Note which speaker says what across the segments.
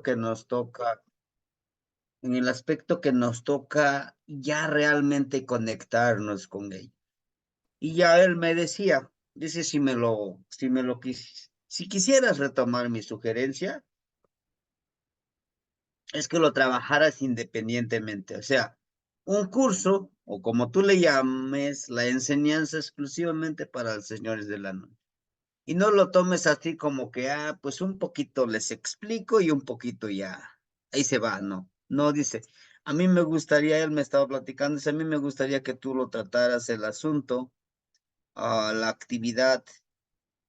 Speaker 1: que nos toca, en el aspecto que nos toca ya realmente conectarnos con ella. Y ya él me decía, dice, si quisieras retomar mi sugerencia, es que lo trabajaras independientemente. O sea, un curso, o como tú le llames, la enseñanza exclusivamente para los señores de la noche. Y no lo tomes así como que, pues un poquito les explico y un poquito ya, ahí se va, no. No, dice, a mí me gustaría, él me estaba platicando, dice, a mí me gustaría que tú lo trataras el asunto, la actividad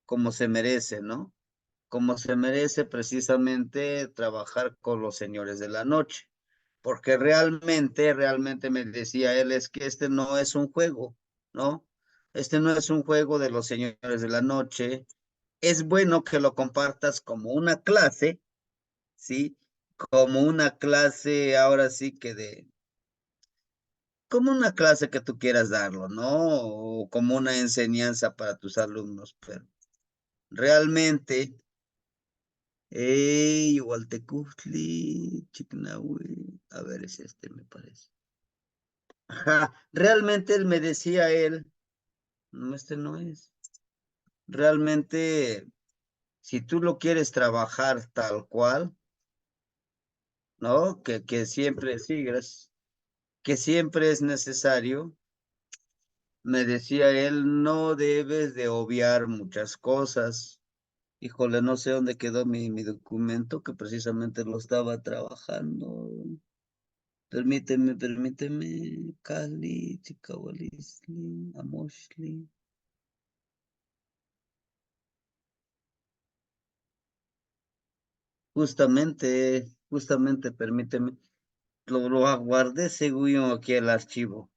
Speaker 1: como se merece, ¿no? Como se merece precisamente trabajar con los señores de la noche. Porque realmente me decía él, es que este no es un juego, ¿no? Este no es un juego de los señores de la noche. Es bueno que lo compartas como una clase, ¿sí? Como una clase, ahora sí que como una clase que tú quieras darlo, ¿no? O como una enseñanza para tus alumnos, pero realmente, Igualtecutli, Chicnahui, a ver, es este, me parece. Ajá, realmente él me decía no, este no es. Realmente, si tú lo quieres trabajar tal cual, ¿no? Que siempre sigues, que siempre es necesario, me decía él, no debes de obviar muchas cosas. Híjole, no sé dónde quedó mi documento, que precisamente lo estaba trabajando. Permíteme, Cali, Chicawalisli, Amoshli. Justamente, permíteme. Lo aguardé según aquí el archivo.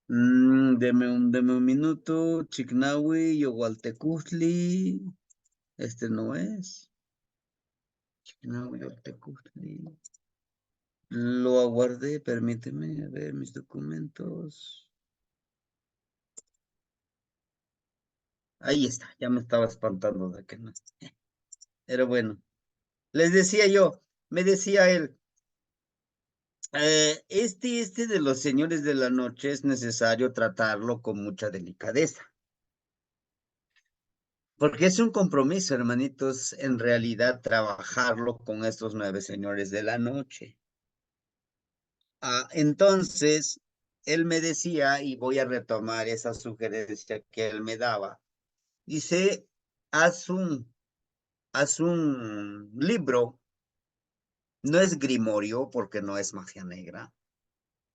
Speaker 1: Deme un minuto. Chignawi, Yogualtecutli. Este no es. Chignawi, Yogualtecutli. Lo aguardé, permíteme, a ver mis documentos. Ahí está, ya me estaba espantando de que no. Pero bueno, les decía yo, me decía él, este de los señores de la noche es necesario tratarlo con mucha delicadeza. Porque es un compromiso, hermanitos, en realidad trabajarlo con estos 9 señores de la noche. Entonces, él me decía, y voy a retomar esa sugerencia que él me daba, dice, haz un, haz un libro, no es grimorio porque no es magia negra,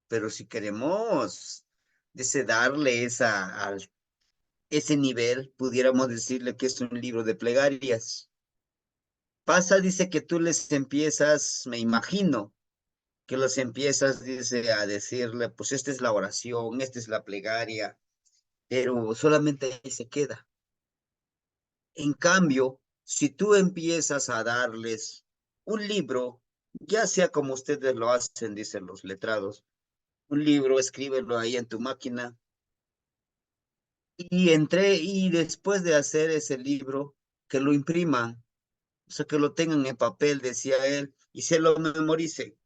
Speaker 1: pero si queremos, dice, darle ese nivel, pudiéramos decirle que es un libro de plegarias. Pasa, dice que tú les empiezas, me imagino, que los empiezas, dice, a decirle, pues esta es la oración, esta es la plegaria, pero solamente ahí se queda. En cambio, si tú empiezas a darles un libro, ya sea como ustedes lo hacen, dicen los letrados, un libro, escríbelo ahí en tu máquina, y después de hacer ese libro, que lo impriman, o sea, que lo tengan en papel, decía él, y se lo memoricen,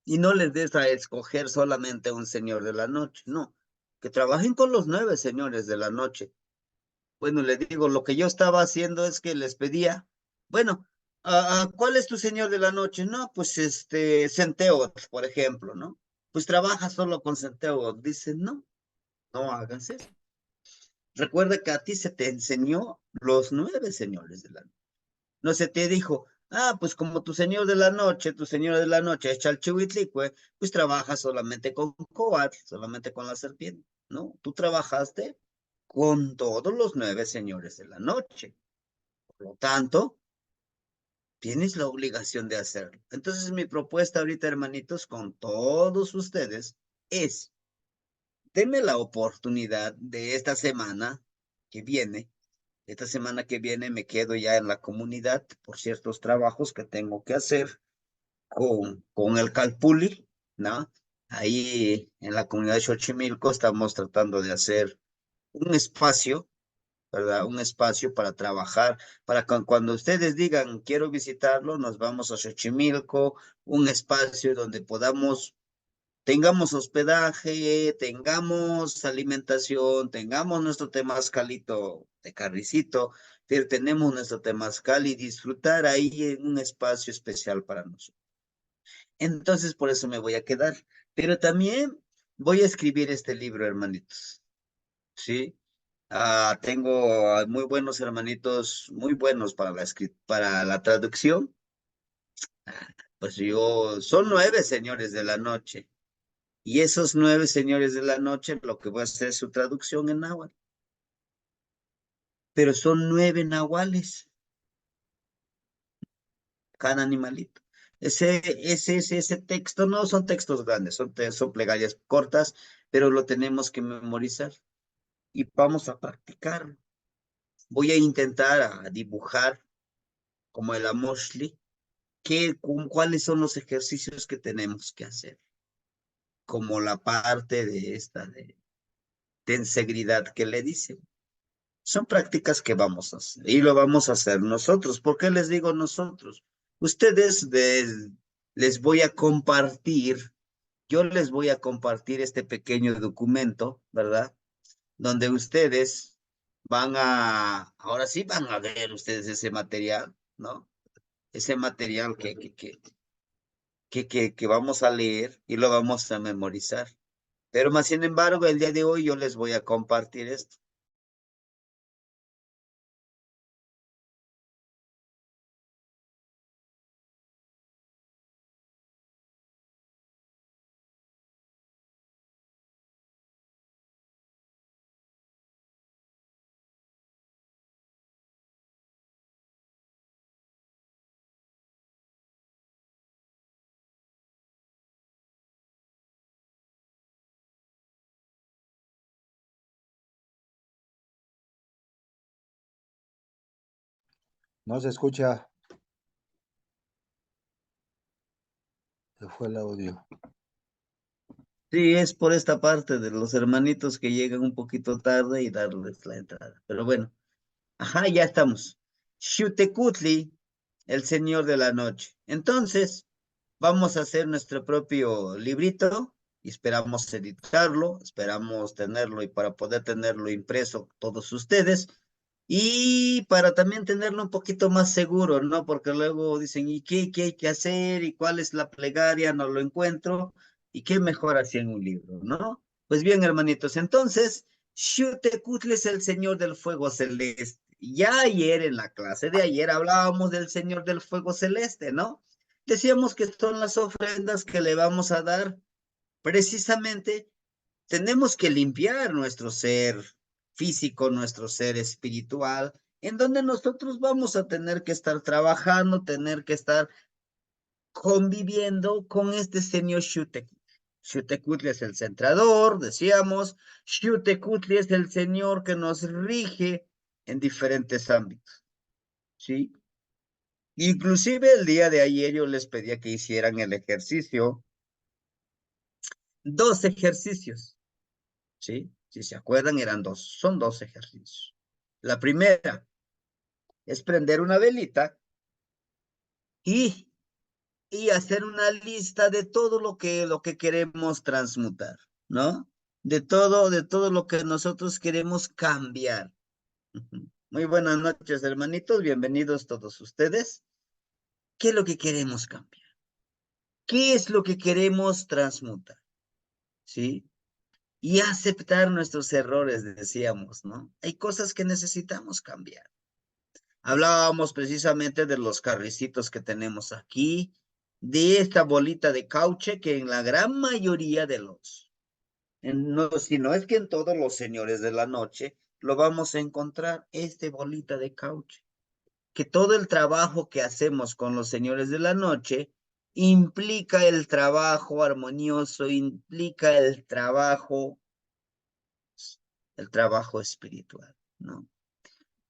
Speaker 1: y no les des a escoger solamente un señor de la noche, no, que trabajen con los 9 señores de la noche. Bueno, le digo, lo que yo estaba haciendo es que les pedía, bueno, ¿cuál es tu señor de la noche? No, pues Centeot, por ejemplo, ¿no? Pues trabaja solo con Centeot. Dicen, no, no hagas eso. Recuerda que a ti se te enseñó los 9 señores de la noche. No se te dijo, pues como tu señor de la noche, tu señora de la noche es Chalchihuitlicue, pues trabaja solamente con Coat, solamente con la serpiente, ¿no? Tú trabajaste con todos los 9 señores de la noche. Por lo tanto, tienes la obligación de hacerlo. Entonces, mi propuesta ahorita, hermanitos, con todos ustedes es, denme la oportunidad de esta semana que viene. Esta semana que viene me quedo ya en la comunidad por ciertos trabajos que tengo que hacer con el Calpuli, ¿no? Ahí en la comunidad de Xochimilco estamos tratando de hacer un espacio, ¿verdad? Un espacio para trabajar, para cuando ustedes digan, quiero visitarlo, nos vamos a Xochimilco, un espacio donde podamos, tengamos hospedaje, tengamos alimentación, tengamos nuestro temazcalito de carricito, pero tenemos nuestro temazcal y disfrutar ahí en un espacio especial para nosotros. Entonces, por eso me voy a quedar. Pero también voy a escribir este libro, hermanitos. ¿Sí? Tengo muy buenos hermanitos, muy buenos para para la traducción. Pues yo, son 9 señores de la noche. Y esos 9 señores de la noche, lo que voy a hacer es su traducción en náhuatl. Pero son 9 nahuales, cada animalito. Ese texto no son textos grandes, son plegarias cortas, pero lo tenemos que memorizar y vamos a practicar. Voy a intentar a dibujar como el Amoshli, cuáles son los ejercicios que tenemos que hacer, como la parte de esta de integridad que le dicen. Son prácticas que vamos a hacer y lo vamos a hacer nosotros. ¿Por qué les digo nosotros? Ustedes les voy a compartir, yo les voy a compartir este pequeño documento, ¿verdad? Donde ustedes ahora sí van a ver ustedes ese material, ¿no? Ese material que vamos a leer y lo vamos a memorizar. Pero más sin embargo, el día de hoy yo les voy a compartir esto.
Speaker 2: No se escucha, se fue el audio.
Speaker 1: Sí, es por esta parte de los hermanitos que llegan un poquito tarde y darles la entrada. Pero bueno, ajá, ya estamos. Xutecutli, el señor de la noche. Entonces, vamos a hacer nuestro propio librito y esperamos editarlo, esperamos tenerlo y para poder tenerlo impreso todos ustedes y para también tenerlo un poquito más seguro, ¿no? Porque luego dicen, ¿y qué hay que hacer? ¿Y cuál es la plegaria? No lo encuentro. ¿Y qué mejor así en un libro, no? Pues bien, hermanitos, entonces, Xiuhtecutli es el señor del fuego celeste. Ya ayer en la clase de ayer hablábamos del señor del fuego celeste, ¿no? Decíamos que son las ofrendas que le vamos a dar. Precisamente, tenemos que limpiar nuestro ser físico, nuestro ser espiritual, en donde nosotros vamos a tener que estar trabajando, tener que estar conviviendo con este señor Xiuhtecutli. Xiuhtecutli es el centrador, decíamos. Xiuhtecutli es el señor que nos rige en diferentes ámbitos, ¿sí? Inclusive el día de ayer yo les pedía que hicieran el ejercicio, 2 ejercicios, ¿sí? Si se acuerdan, eran 2, son 2 ejercicios. La primera es prender una velita y, y hacer una lista de todo lo que queremos transmutar, ¿no? De todo lo que nosotros queremos cambiar. Muy buenas noches, hermanitos, bienvenidos todos ustedes. ¿Qué es lo que queremos cambiar? ¿Qué es lo que queremos transmutar? ¿Sí? Y aceptar nuestros errores, decíamos, ¿no? Hay cosas que necesitamos cambiar. Hablábamos precisamente de los carricitos que tenemos aquí, de esta bolita de cauche que en la gran mayoría de no, si no es que en todos los señores de la noche, lo vamos a encontrar, este bolita de cauche. Que todo el trabajo que hacemos con los señores de la noche implica el trabajo armonioso, implica el trabajo espiritual, ¿no?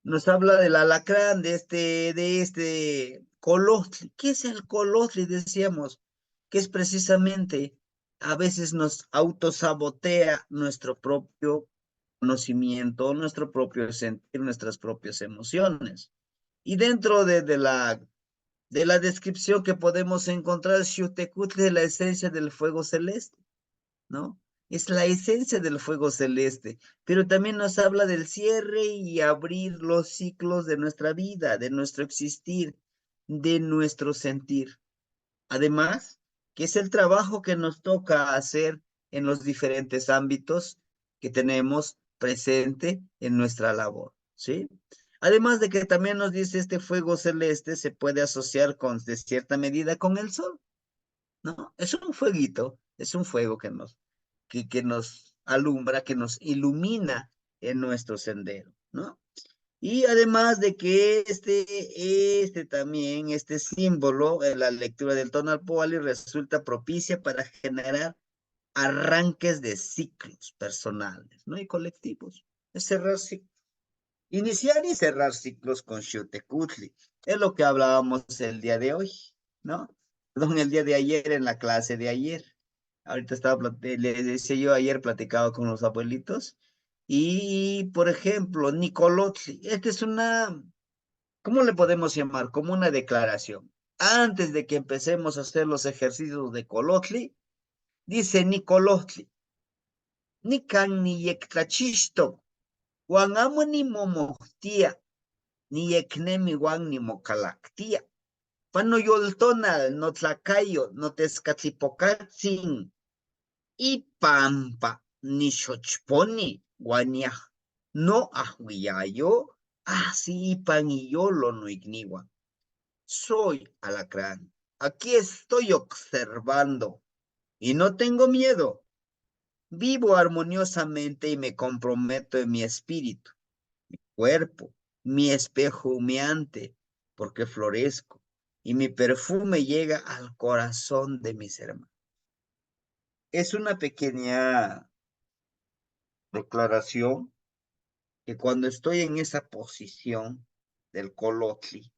Speaker 1: Nos habla del alacrán, de este colostri. ¿Qué es el colostri? Decíamos, que es precisamente, a veces nos autosabotea nuestro propio conocimiento, nuestro propio sentir, nuestras propias emociones. Y dentro de la descripción que podemos encontrar, Xiuhtecuhtli es la esencia del fuego celeste, ¿no? Es la esencia del fuego celeste, pero también nos habla del cierre y abrir los ciclos de nuestra vida, de nuestro existir, de nuestro sentir. Además, que es el trabajo que nos toca hacer en los diferentes ámbitos que tenemos presente en nuestra labor, ¿sí? Además de que también nos dice este fuego celeste se puede asociar de cierta medida con el sol, ¿no? Es un fueguito, es un fuego que nos alumbra, que nos ilumina en nuestro sendero, ¿no? Y además de que este también, este símbolo, en la lectura del tonal Poali resulta propicia para generar arranques de ciclos personales, ¿no? Y colectivos. Es cerrar ciclos. Iniciar y cerrar ciclos con Xiuhtecuhtli. Es lo que hablábamos el día de hoy, ¿no? Perdón, el día de ayer en la clase de ayer. Ahorita le decía yo ayer platicaba con los abuelitos. Y, por ejemplo, Nicolotli, esta es una, ¿cómo le podemos llamar? Como una declaración. Antes de que empecemos a hacer los ejercicios de Colotli, dice Nicolotli, Nikan ni yektlachishto, Juan amo ni momohtia, ni yeknemi Juan ni mokalaktia. Pano yoltonal, no tlacayo, no tezcatlipocatzin, y pampa, ni xochponi, guaniaj, no ahuillayo, así pan y yolo no igniwa. Soy alacrán, aquí estoy observando y no tengo miedo. Vivo armoniosamente y me comprometo en mi espíritu, cuerpo, mi espejo humeante, porque florezco y mi perfume llega al corazón de mis hermanos. Es una pequeña declaración que cuando estoy en esa posición del Colotli,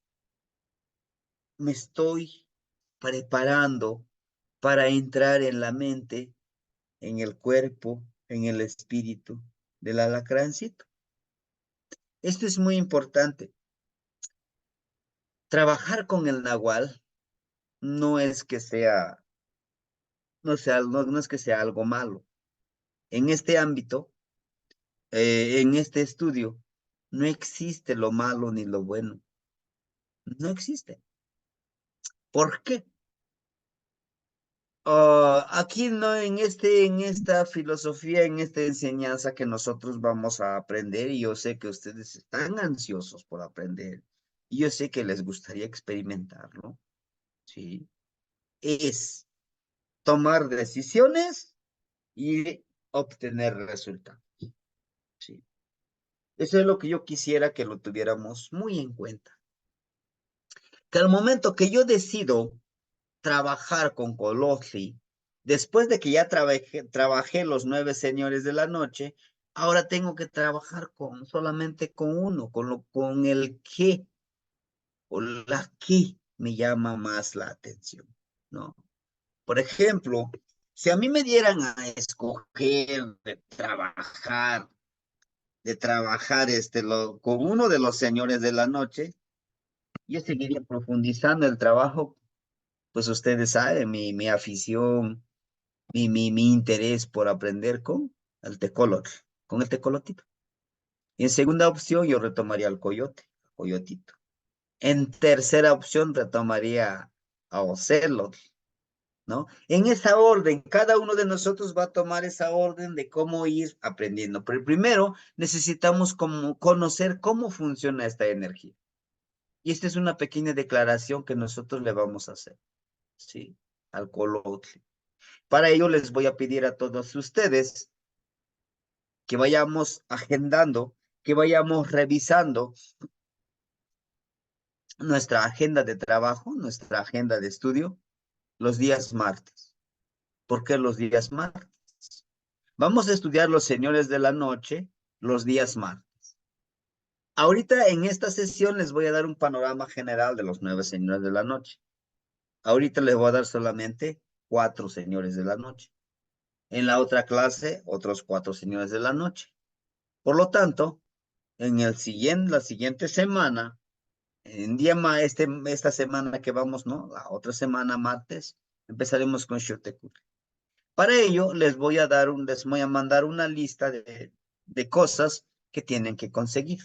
Speaker 1: me estoy preparando para entrar en la mente, en el cuerpo, en el espíritu del alacrancito. Esto es muy importante. Trabajar con el nahual no es que sea, no es que sea algo malo. En este ámbito, en este estudio, no existe lo malo ni lo bueno. No existe. ¿Por qué? Aquí no, en esta filosofía, en esta enseñanza que nosotros vamos a aprender, y yo sé que ustedes están ansiosos por aprender, y yo sé que les gustaría experimentarlo, ¿sí? Es tomar decisiones y obtener resultados, ¿sí? Eso es lo que yo quisiera que lo tuviéramos muy en cuenta. Que al momento que yo decido trabajar con Colosli, después de que ya trabajé los 9 señores de la noche, ahora tengo que trabajar solamente con uno, con el que o la que me llama más la atención, ¿no? Por ejemplo, si a mí me dieran a escoger de trabajar con uno de los señores de la noche, yo seguiría profundizando el trabajo, pues ustedes saben, mi afición, mi interés por aprender con el tecolotito. Y en segunda opción, yo retomaría al coyotito. En tercera opción, retomaría a Ocelot, ¿no? En esa orden, cada uno de nosotros va a tomar esa orden de cómo ir aprendiendo. Pero primero necesitamos conocer cómo funciona esta energía. Y esta es una pequeña declaración que nosotros le vamos a hacer, ¿sí? Al Colotli. Para ello les voy a pedir a todos ustedes que vayamos agendando, que vayamos revisando nuestra agenda de trabajo, nuestra agenda de estudio, los días martes. ¿Por qué los días martes? Vamos a estudiar los señores de la noche los días martes. Ahorita en esta sesión les voy a dar un panorama general de los 9 señores de la noche. Ahorita les voy a dar solamente 4 señores de la noche. En la otra clase, otros 4 señores de la noche. Por lo tanto, la siguiente semana, esta semana que vamos, ¿no? La otra semana, martes, empezaremos con Shoteku. Para ello, les voy a mandar una lista de cosas que tienen que conseguir.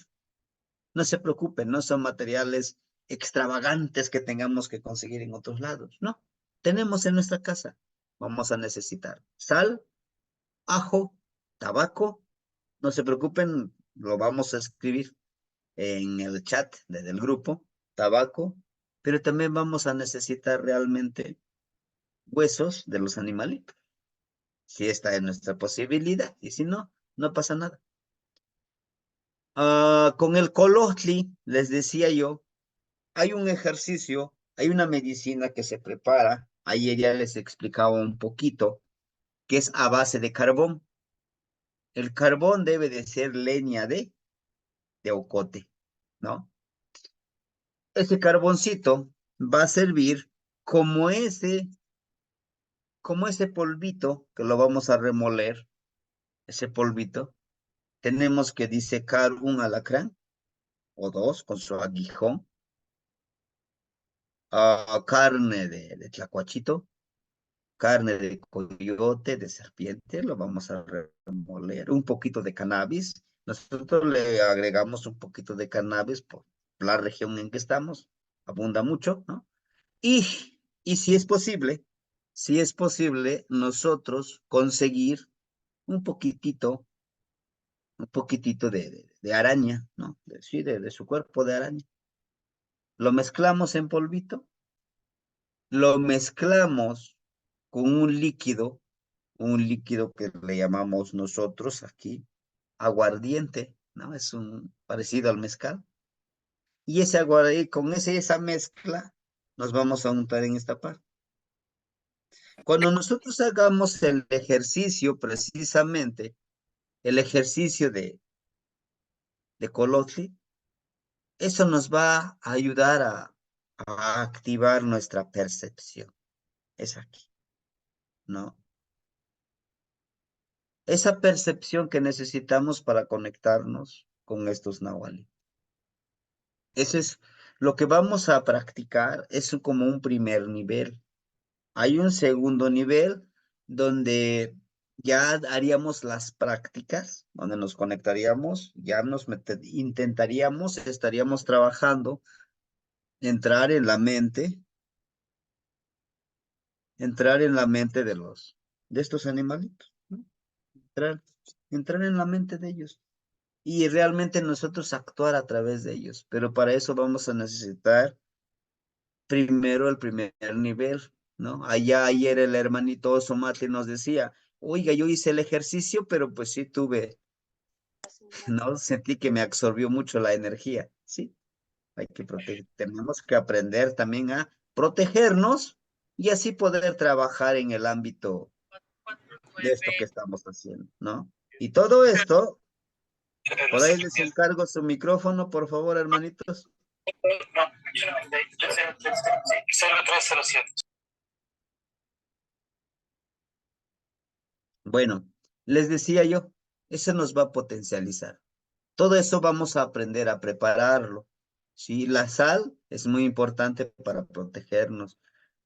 Speaker 1: No se preocupen, no son materiales extravagantes que tengamos que conseguir en otros lados, no. Tenemos en nuestra casa. Vamos a necesitar sal, ajo, tabaco. No se preocupen, lo vamos a escribir en el chat del grupo, tabaco, pero también vamos a necesitar realmente huesos de los animalitos, si está en nuestra posibilidad, y si no, no pasa nada. Con el colostli, les decía yo, hay un ejercicio, hay una medicina que se prepara, ayer ya les explicaba un poquito, que es a base de carbón. El carbón debe de ser leña de ocote, ¿no? Ese carboncito va a servir como ese polvito que lo vamos a remoler, ese polvito. Tenemos que disecar un alacrán o dos con su aguijón, carne de tlacuachito, carne de coyote, de serpiente, lo vamos a remoler, un poquito de cannabis. Nosotros le agregamos un poquito de cannabis por la región en que estamos, abunda mucho, ¿no? Y si es posible, nosotros conseguir un poquitito de araña, ¿no? Sí, de su cuerpo de araña. Lo mezclamos en polvito, lo mezclamos con un líquido que le llamamos nosotros aquí aguardiente, ¿no? Es un parecido al mezcal. Y ese aguardiente, con esa mezcla, nos vamos a untar en esta parte. Cuando nosotros hagamos el ejercicio, precisamente, el ejercicio de Colotli, eso nos va a ayudar a activar nuestra percepción. Es aquí, ¿no? Esa percepción que necesitamos para conectarnos con estos nahuales. Eso es lo que vamos a practicar, es como un primer nivel. Hay un segundo nivel donde ya haríamos las prácticas, donde nos conectaríamos, intentaríamos, estaríamos trabajando, entrar en la mente, entrar en la mente de estos animalitos, ¿no? Entrar, entrar en la mente de ellos y realmente nosotros actuar a través de ellos. Pero para eso vamos a necesitar primero el primer nivel, ¿no? Allá ayer el hermanito Osomatli nos decía, oiga, yo hice el ejercicio, pero pues sí tuve, ¿no? Sentí que me absorbió mucho la energía, ¿sí? Hay que tenemos que aprender también a protegernos y así poder trabajar en el ámbito de esto que estamos haciendo, ¿no? Y todo esto, por ahí les encargo su micrófono, por favor, hermanitos. Bueno, les decía yo, eso nos va a potencializar. Todo eso vamos a aprender a prepararlo. Sí, la sal es muy importante para protegernos.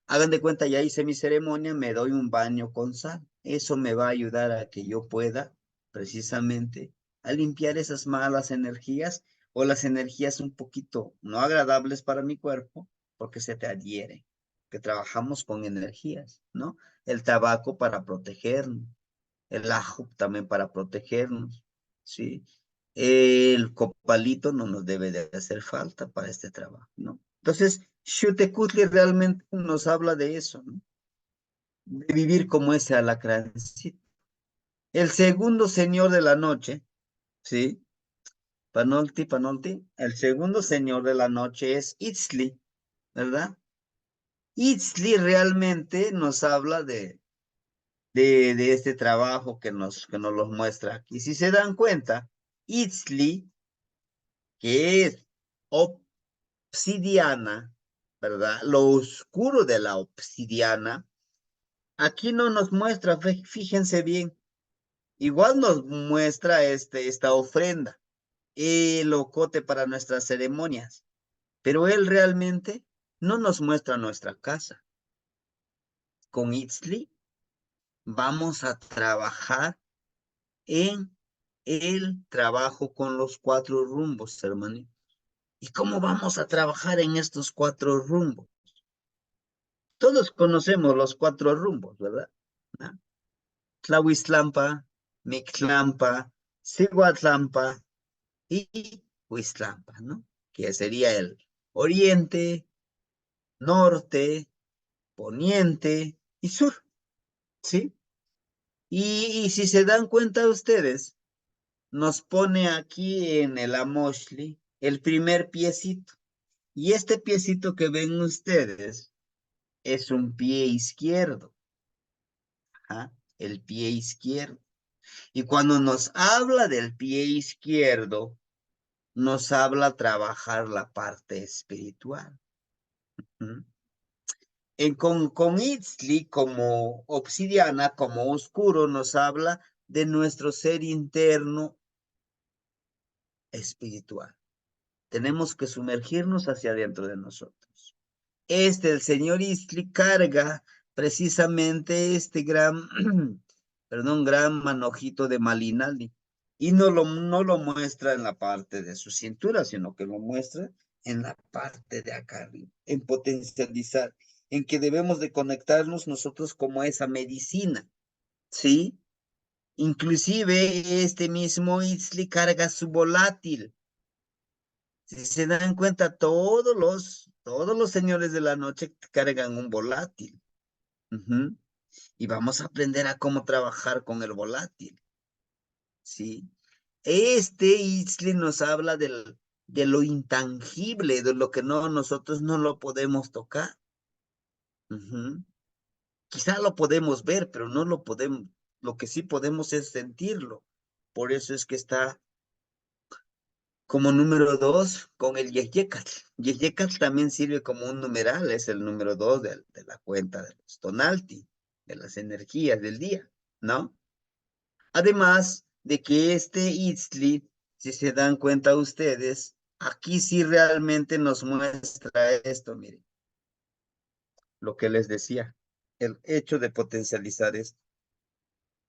Speaker 1: Hagan de cuenta, ya hice mi ceremonia, me doy un baño con sal. Eso me va a ayudar a que yo pueda, precisamente, a limpiar esas malas energías o las energías un poquito no agradables para mi cuerpo, porque se te adhiere, que trabajamos con energías, ¿no? El tabaco para protegernos, el ajo también para protegernos, ¿sí? El copalito no nos debe de hacer falta para este trabajo, ¿no? Entonces, Xutecuhtli realmente nos habla de eso, ¿no? De vivir como ese alacrancito. El segundo señor de la noche, ¿sí? Panolti, el segundo señor de la noche es Itzli, ¿verdad? Itzli realmente nos habla de este trabajo que nos los muestra aquí. Si se dan cuenta, Itzli, que es obsidiana, ¿verdad? Lo oscuro de la obsidiana, aquí no nos muestra, fíjense bien, Igual nos muestra esta ofrenda, el ocote para nuestras ceremonias, pero él realmente no nos muestra nuestra casa. Con Itzli vamos a trabajar en el trabajo con los 4 rumbos, hermano. ¿Y cómo vamos a trabajar en estos 4 rumbos? Todos conocemos los 4 rumbos, ¿verdad? ¿Ah? Tlahuiztlampa, Mictlampa, Cihuatlampa y Huiztlampa, ¿no? Que sería el oriente, norte, poniente y sur, ¿sí? Y si se dan cuenta ustedes, nos pone aquí en el Amoshli el primer piecito. Y este piecito que ven ustedes es un pie izquierdo, ¿ah? El pie izquierdo. Y cuando nos habla del pie izquierdo, nos habla trabajar la parte espiritual. ¿Mm? Con Itzli como obsidiana, como oscuro, nos habla de nuestro ser interno espiritual. Tenemos que sumergirnos hacia adentro de nosotros. El señor Itzli carga precisamente este gran, perdón, gran manojito de Malinali. Y no lo muestra en la parte de su cintura, sino que lo muestra en la parte de acá arriba, en potencializar, en que debemos de conectarnos nosotros como esa medicina, ¿sí? Inclusive este mismo Itzli carga su volátil. Si se dan cuenta, todos los señores de la noche cargan un volátil. Ujú. Y vamos a aprender a cómo trabajar con el volátil, ¿sí? Itzli nos habla de lo intangible, de lo que nosotros no lo podemos tocar. Ujú. Quizá lo podemos ver, pero no lo podemos, lo que sí podemos es sentirlo. Por eso es que está como número 2 con el Yeyecatl. Yeyecatl también sirve como un numeral, es el número 2 de la cuenta de los tonalti, de las energías del día, ¿no? Además de que este Itzli, si se dan cuenta ustedes, aquí sí realmente nos muestra esto, miren, lo que les decía, el hecho de potencializar esto.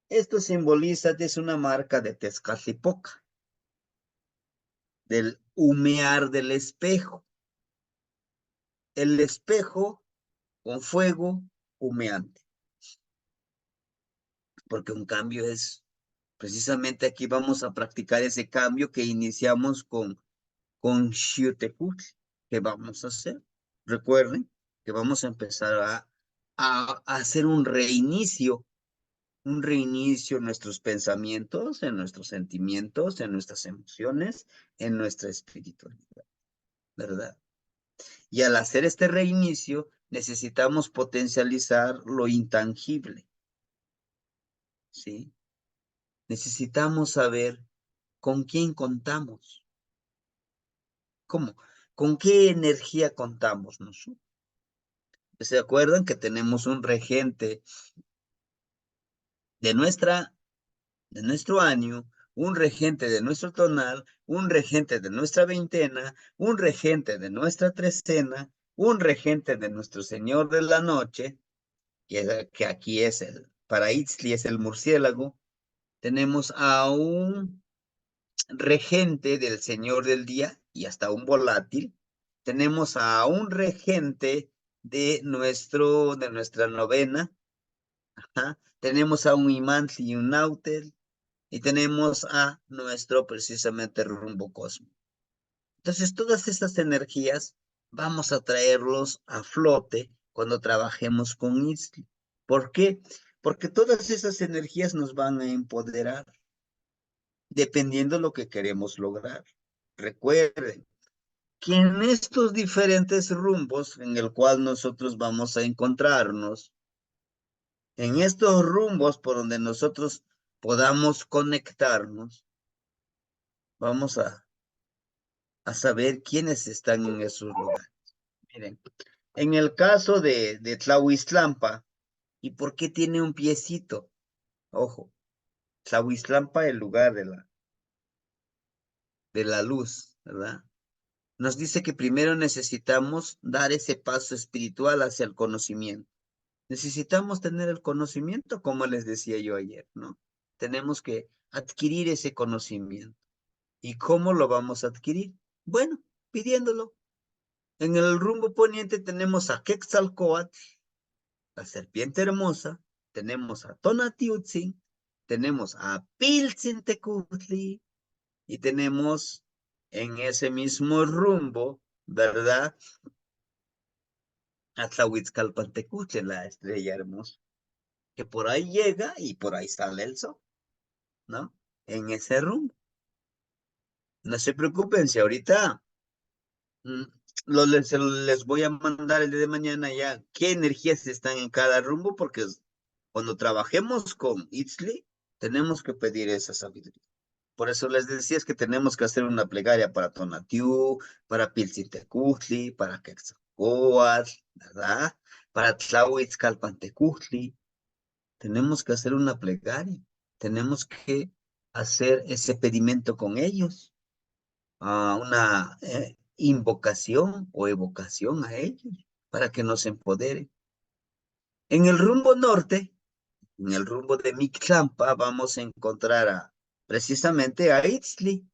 Speaker 1: Esto simboliza, es una marca de Tezcatlipoca, del humear del espejo. El espejo con fuego humeante, porque un cambio es, precisamente aquí vamos a practicar ese cambio que iniciamos con Xiutecutl, que vamos a hacer. Recuerden que vamos a empezar a hacer un reinicio en nuestros pensamientos, en nuestros sentimientos, en nuestras emociones, en nuestra espiritualidad, ¿verdad? Y al hacer este reinicio, necesitamos potencializar lo intangible, ¿sí? Necesitamos saber con quién contamos, cómo, con qué energía contamos nosotros. ¿Se acuerdan que tenemos un regente de de nuestro año, un regente de nuestro tonal, un regente de nuestra veintena, un regente de nuestra trecena, un regente de nuestro Señor de la Noche, que aquí es para Itzli es el murciélago? Tenemos a un regente del Señor del Día y hasta un volátil. Tenemos a un regente de nuestra novena. ¿Ah? Tenemos a un Imantli y un Nautel. Y tenemos a nuestro precisamente rumbo cósmico. Entonces, todas estas energías vamos a traerlos a flote cuando trabajemos con Itzli. ¿Por qué? Porque todas esas energías nos van a empoderar dependiendo de lo que queremos lograr. Recuerden que en estos diferentes rumbos en el cual nosotros vamos a encontrarnos, en estos rumbos por donde nosotros podamos conectarnos, vamos a saber quiénes están en esos lugares. Miren, en el caso de Tlahuiztlampa, ¿y por qué tiene un piecito? Ojo, Tlahuiztlampa, el lugar de la luz, ¿verdad? Nos dice que primero necesitamos dar ese paso espiritual hacia el conocimiento. Necesitamos tener el conocimiento, como les decía yo ayer, ¿no? Tenemos que adquirir ese conocimiento. ¿Y cómo lo vamos a adquirir? Bueno, pidiéndolo. En el rumbo poniente tenemos a Quetzalcóatl, la serpiente hermosa, tenemos a Tonatiutzin, tenemos a Piltzintecutli y tenemos en ese mismo rumbo, ¿verdad? A Tlahuitzcalpantecutli, la estrella hermosa, que por ahí llega y por ahí sale el sol, ¿no? En ese rumbo. No se preocupen si ahorita mm, les voy a mandar el día de mañana ya qué energías están en cada rumbo, porque cuando trabajemos con Itzli, tenemos que pedir esa sabiduría. Por eso les decía es que tenemos que hacer una plegaria para Tonatiuh, para Piltzintecutli, para Quetzalcóatl, ¿verdad? Para Tlahuitzcalpantecutli. Tenemos que hacer una plegaria. Tenemos que hacer ese pedimento con ellos, una invocación o evocación a ellos para que nos empoderen. En el rumbo norte, en el rumbo de Mictlampa, vamos a encontrar precisamente a Itzli,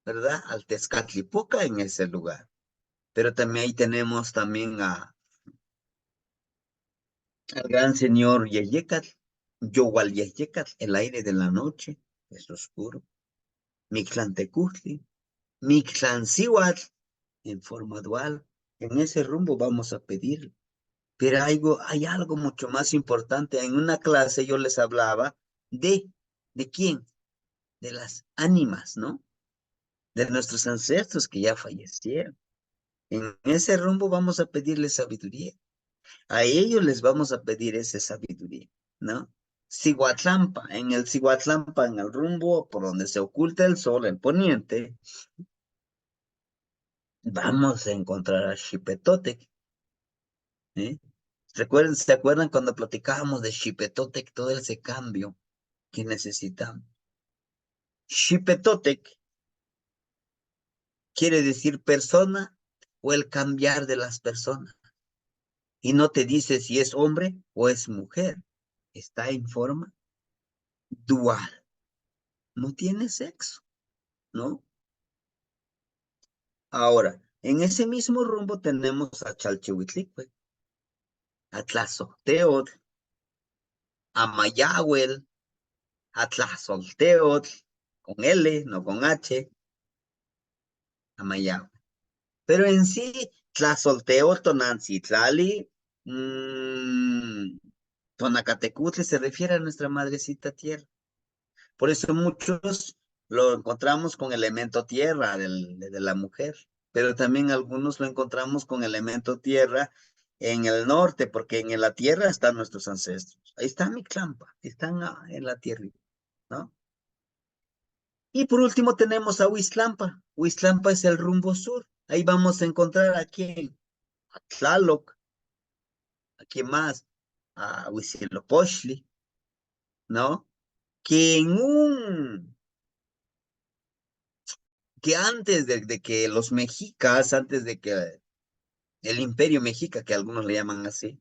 Speaker 1: ¿verdad? Al Tezcatlipoca en ese lugar. Pero también ahí tenemos también al gran señor Yeyecatl, Yowal Yeyecatl, el aire de la noche, es oscuro. Mictlantecutli, Mictlancihuatl, en forma dual. En ese rumbo vamos a pedir. Pero hay algo mucho más importante. En una clase yo les hablaba ¿de quién? De las ánimas, ¿no? De nuestros ancestros que ya fallecieron. En ese rumbo vamos a pedirles sabiduría. A ellos les vamos a pedir esa sabiduría, ¿no? Cihuatlampa, en el Cihuatlampa, en el rumbo por donde se oculta el sol, el poniente, vamos a encontrar a Xipetotec, ¿eh? Recuerden, ¿se acuerdan cuando platicábamos de Xipetotec, todo ese cambio que necesitamos? Xipetotec quiere decir persona o el cambiar de las personas. Y no te dice si es hombre o es mujer. Está en forma dual. No tiene sexo, ¿no? Ahora, en ese mismo rumbo tenemos a Chalchihuitlicue, a Tlazolteotl, a Mayahuel, a Tlazolteotl, con L, no con H, a Mayahuel. Pero en sí, Tlazolteotl, Tonanциtlali, Tonacatecutli se refiere a nuestra madrecita tierra. Por eso muchos lo encontramos con elemento tierra de la mujer, pero también algunos lo encontramos con elemento tierra en el norte, porque en la tierra están nuestros ancestros. Ahí está Mictlampa, están en la tierra, ¿no? Y por último tenemos a Huiztlampa. Huiztlampa es el rumbo sur. Ahí vamos a encontrar a quién, a Tlaloc, a quién más, a Huitzilopochtli, ¿no? Que en un que antes de que los mexicas, antes de que el imperio mexica, que algunos le llaman así,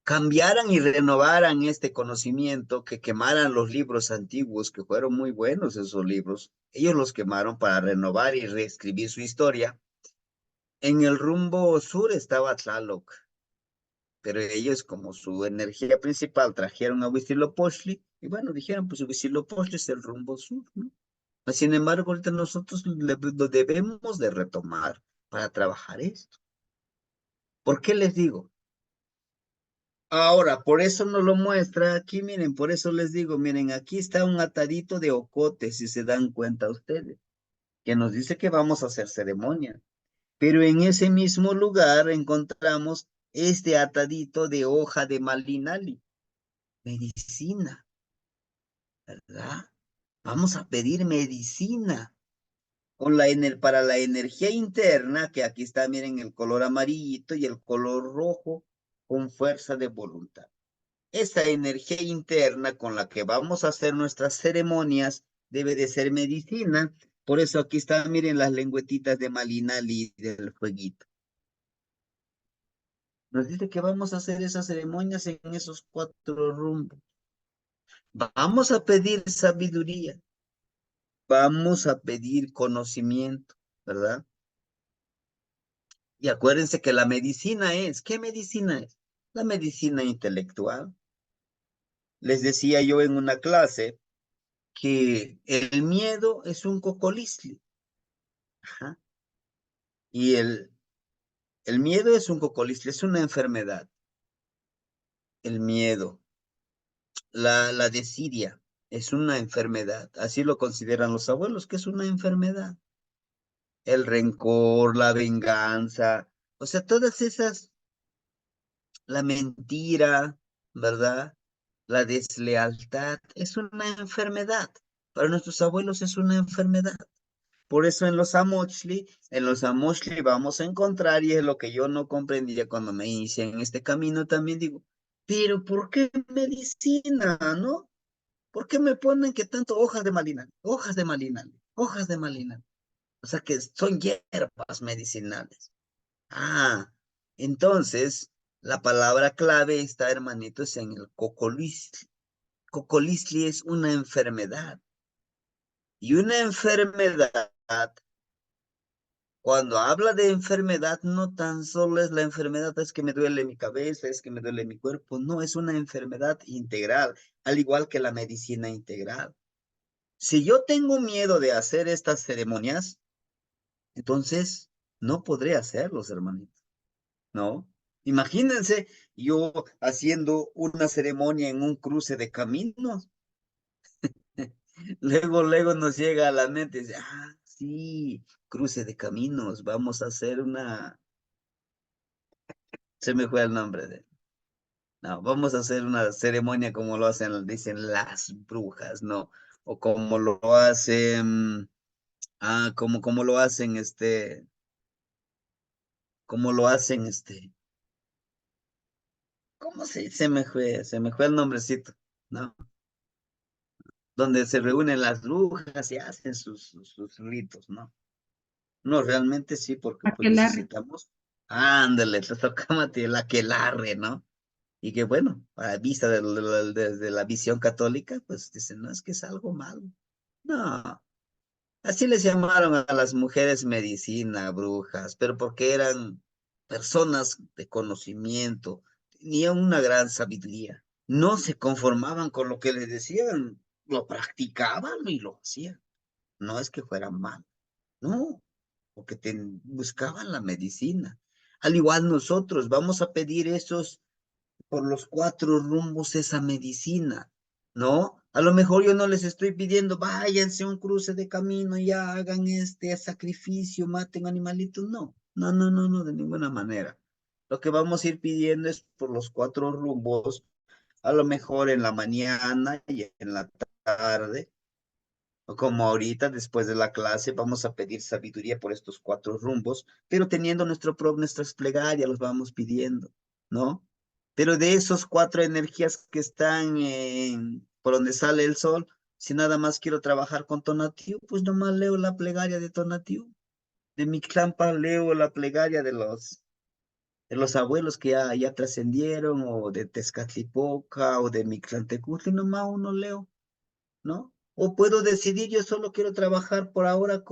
Speaker 1: cambiaran y renovaran este conocimiento, que quemaran los libros antiguos, que fueron muy buenos esos libros, ellos los quemaron para renovar y reescribir su historia. En el rumbo sur estaba Tlaloc, pero ellos como su energía principal trajeron a Huitzilopochtli, y bueno, dijeron, pues Huitzilopochtli es el rumbo sur, ¿no? Sin embargo, ahorita nosotros lo debemos de retomar para trabajar esto. ¿Por qué les digo? Ahora, por eso nos lo muestra aquí, miren, por eso les digo, miren, aquí está un atadito de ocote, si se dan cuenta ustedes, que nos dice que vamos a hacer ceremonia. Pero en ese mismo lugar encontramos este atadito de hoja de malinali, medicina, ¿verdad? Vamos a pedir medicina. Para la energía interna, que aquí está, miren, el color amarillito y el color rojo, con fuerza de voluntad. esa energía interna con la que vamos a hacer nuestras ceremonias debe de ser medicina. Por eso aquí están, miren las lengüetitas de Malinali del fueguito. Nos dice que vamos a hacer esas ceremonias en esos 4 rumbos. Vamos a pedir sabiduría, vamos a pedir conocimiento, ¿verdad? Y acuérdense que la medicina es, ¿qué medicina es? La medicina intelectual. Les decía yo en una clase que el miedo es un cocolizli. Ajá. Y el miedo es un cocolizli, es una enfermedad. El miedo, la desidia, es una enfermedad. Así lo consideran los abuelos, que es una enfermedad. El rencor, la venganza, o sea, todas esas, la mentira, ¿verdad? La deslealtad es una enfermedad. Para nuestros abuelos es una enfermedad. Por eso en los Amoshli vamos a encontrar, y es lo que yo no comprendía cuando me inicié en este camino, también digo, pero ¿por qué medicina, no? ¿Por qué me ponen que tanto hojas de malina, hojas de malina, hojas de malina? O sea que son hierbas medicinales. Ah, entonces la palabra clave está, hermanitos, en el cocolistli. Cocolistli es una enfermedad. Y una enfermedad, cuando habla de enfermedad, no tan solo es la enfermedad, es que me duele mi cabeza, es que me duele mi cuerpo. No, es una enfermedad integral, al igual que la medicina integral. Si yo tengo miedo de hacer estas ceremonias, entonces no podré hacerlos, hermanitos. ¿No? Imagínense yo haciendo una ceremonia en un cruce de caminos. Luego nos llega a la mente, dice, ah, sí, cruce de caminos, vamos a hacer una, se me fue el nombre de, no, vamos a hacer una ceremonia como lo hacen, dicen las brujas, ¿no? O como lo hacen, como lo hacen, como lo hacen, ¿cómo se me fue el nombrecito, ¿no? Donde se reúnen las brujas y hacen sus ritos, ¿no? No, realmente sí, porque pues
Speaker 3: Aquelarre.
Speaker 1: necesitamos, ándale, te toca Mati, la aquelarre, ¿no? Y que bueno, a vista desde la visión católica, pues dicen, no, es que es algo malo. No, así les llamaron a las mujeres medicina, brujas, pero porque eran personas de conocimiento, tenían una gran sabiduría. No se conformaban con lo que les decían, lo practicaban y lo hacían. No es que fueran mal, no, porque buscaban la medicina. Al igual nosotros vamos a pedir esos, por los 4 rumbos, esa medicina, ¿no? A lo mejor yo no les estoy pidiendo, váyanse a un cruce de camino y hagan este sacrificio, maten animalitos, no, no, no, no, no, de ninguna manera. Lo que vamos a ir pidiendo es por los 4 rumbos, a lo mejor en la mañana y en la tarde, o como ahorita, después de la clase, vamos a pedir sabiduría por estos 4 rumbos, pero teniendo nuestras plegarias, los vamos pidiendo, ¿no? Pero de esos 4 energías que están por donde sale el sol, si nada más quiero trabajar con Tonatiuh, pues nomás leo la plegaria de Tonatiuh. De Mictlampa leo la plegaria de los abuelos que ya trascendieron, o de Tezcatlipoca, o de Mictlantecutli, nomás uno leo, ¿no? O puedo decidir, yo solo quiero trabajar por ahora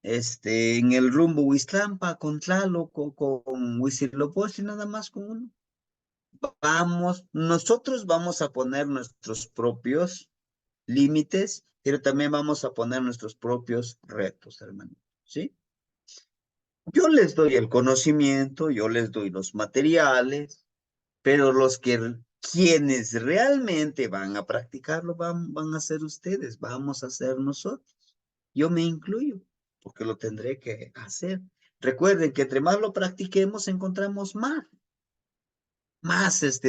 Speaker 1: en el rumbo Huiztlampa, con Tlaloc, con Huitzilopochtli, nada más con uno. Nosotros vamos a poner nuestros propios límites, pero también vamos a poner nuestros propios retos, hermano, ¿sí? Yo les doy el conocimiento, yo les doy los materiales, pero quienes realmente van a practicarlo van a ser ustedes, vamos a ser nosotros. Yo me incluyo, porque lo tendré que hacer. Recuerden que entre más lo practiquemos, encontramos más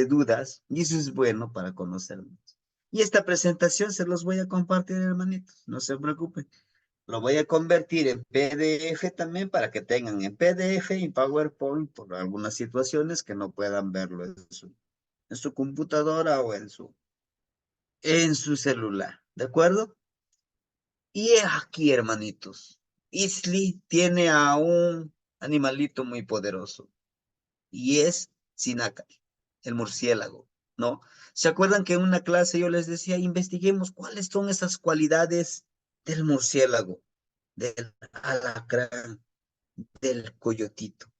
Speaker 1: dudas, y eso es bueno para conocernos. Y esta presentación se los voy a compartir, hermanitos, no se preocupen. Lo voy a convertir en PDF también, para que tengan en PDF y PowerPoint por algunas situaciones que no puedan verlo eso. en su computadora o en su celular, ¿de acuerdo? Y aquí, hermanitos, Isley tiene a un animalito muy poderoso y es Sinacal, el murciélago, ¿no? ¿Se acuerdan que en una clase yo les decía, investiguemos cuáles son esas cualidades del murciélago, del alacrán, del coyotito?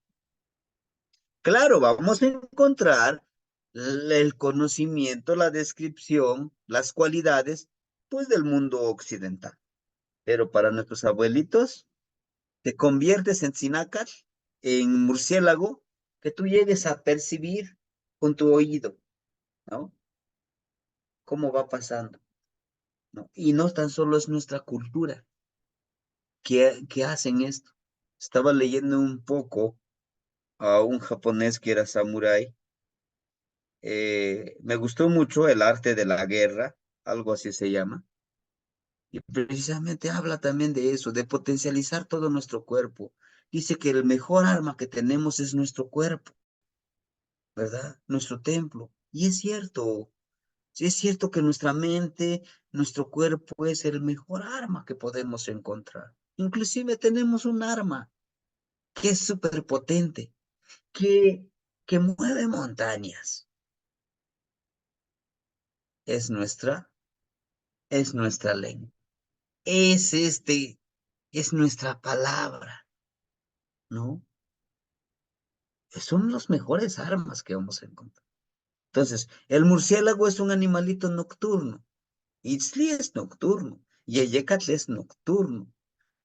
Speaker 1: Claro, vamos a encontrar el conocimiento, la descripción, las cualidades, pues del mundo occidental. Pero para nuestros abuelitos, te conviertes en sinácar, en murciélago, que tú llegues a percibir con tu oído, ¿no? Cómo va pasando, ¿no? Y no tan solo es nuestra cultura que hacen esto. Estaba leyendo un poco a un japonés que era samurái. Me gustó mucho el arte de la guerra, algo así se llama. Y precisamente habla también de eso, de potencializar todo nuestro cuerpo. Dice que el mejor arma que tenemos es nuestro cuerpo, ¿verdad? Nuestro templo. Y es cierto, sí es cierto que nuestra mente, nuestro cuerpo es el mejor arma que podemos encontrar. Inclusive tenemos un arma que es súper potente, que, que mueve montañas. Es nuestra lengua. Es nuestra palabra, ¿no? Son las mejores armas que vamos a encontrar. Entonces, el murciélago es un animalito nocturno. Itzli es nocturno. Yeyecatl es nocturno.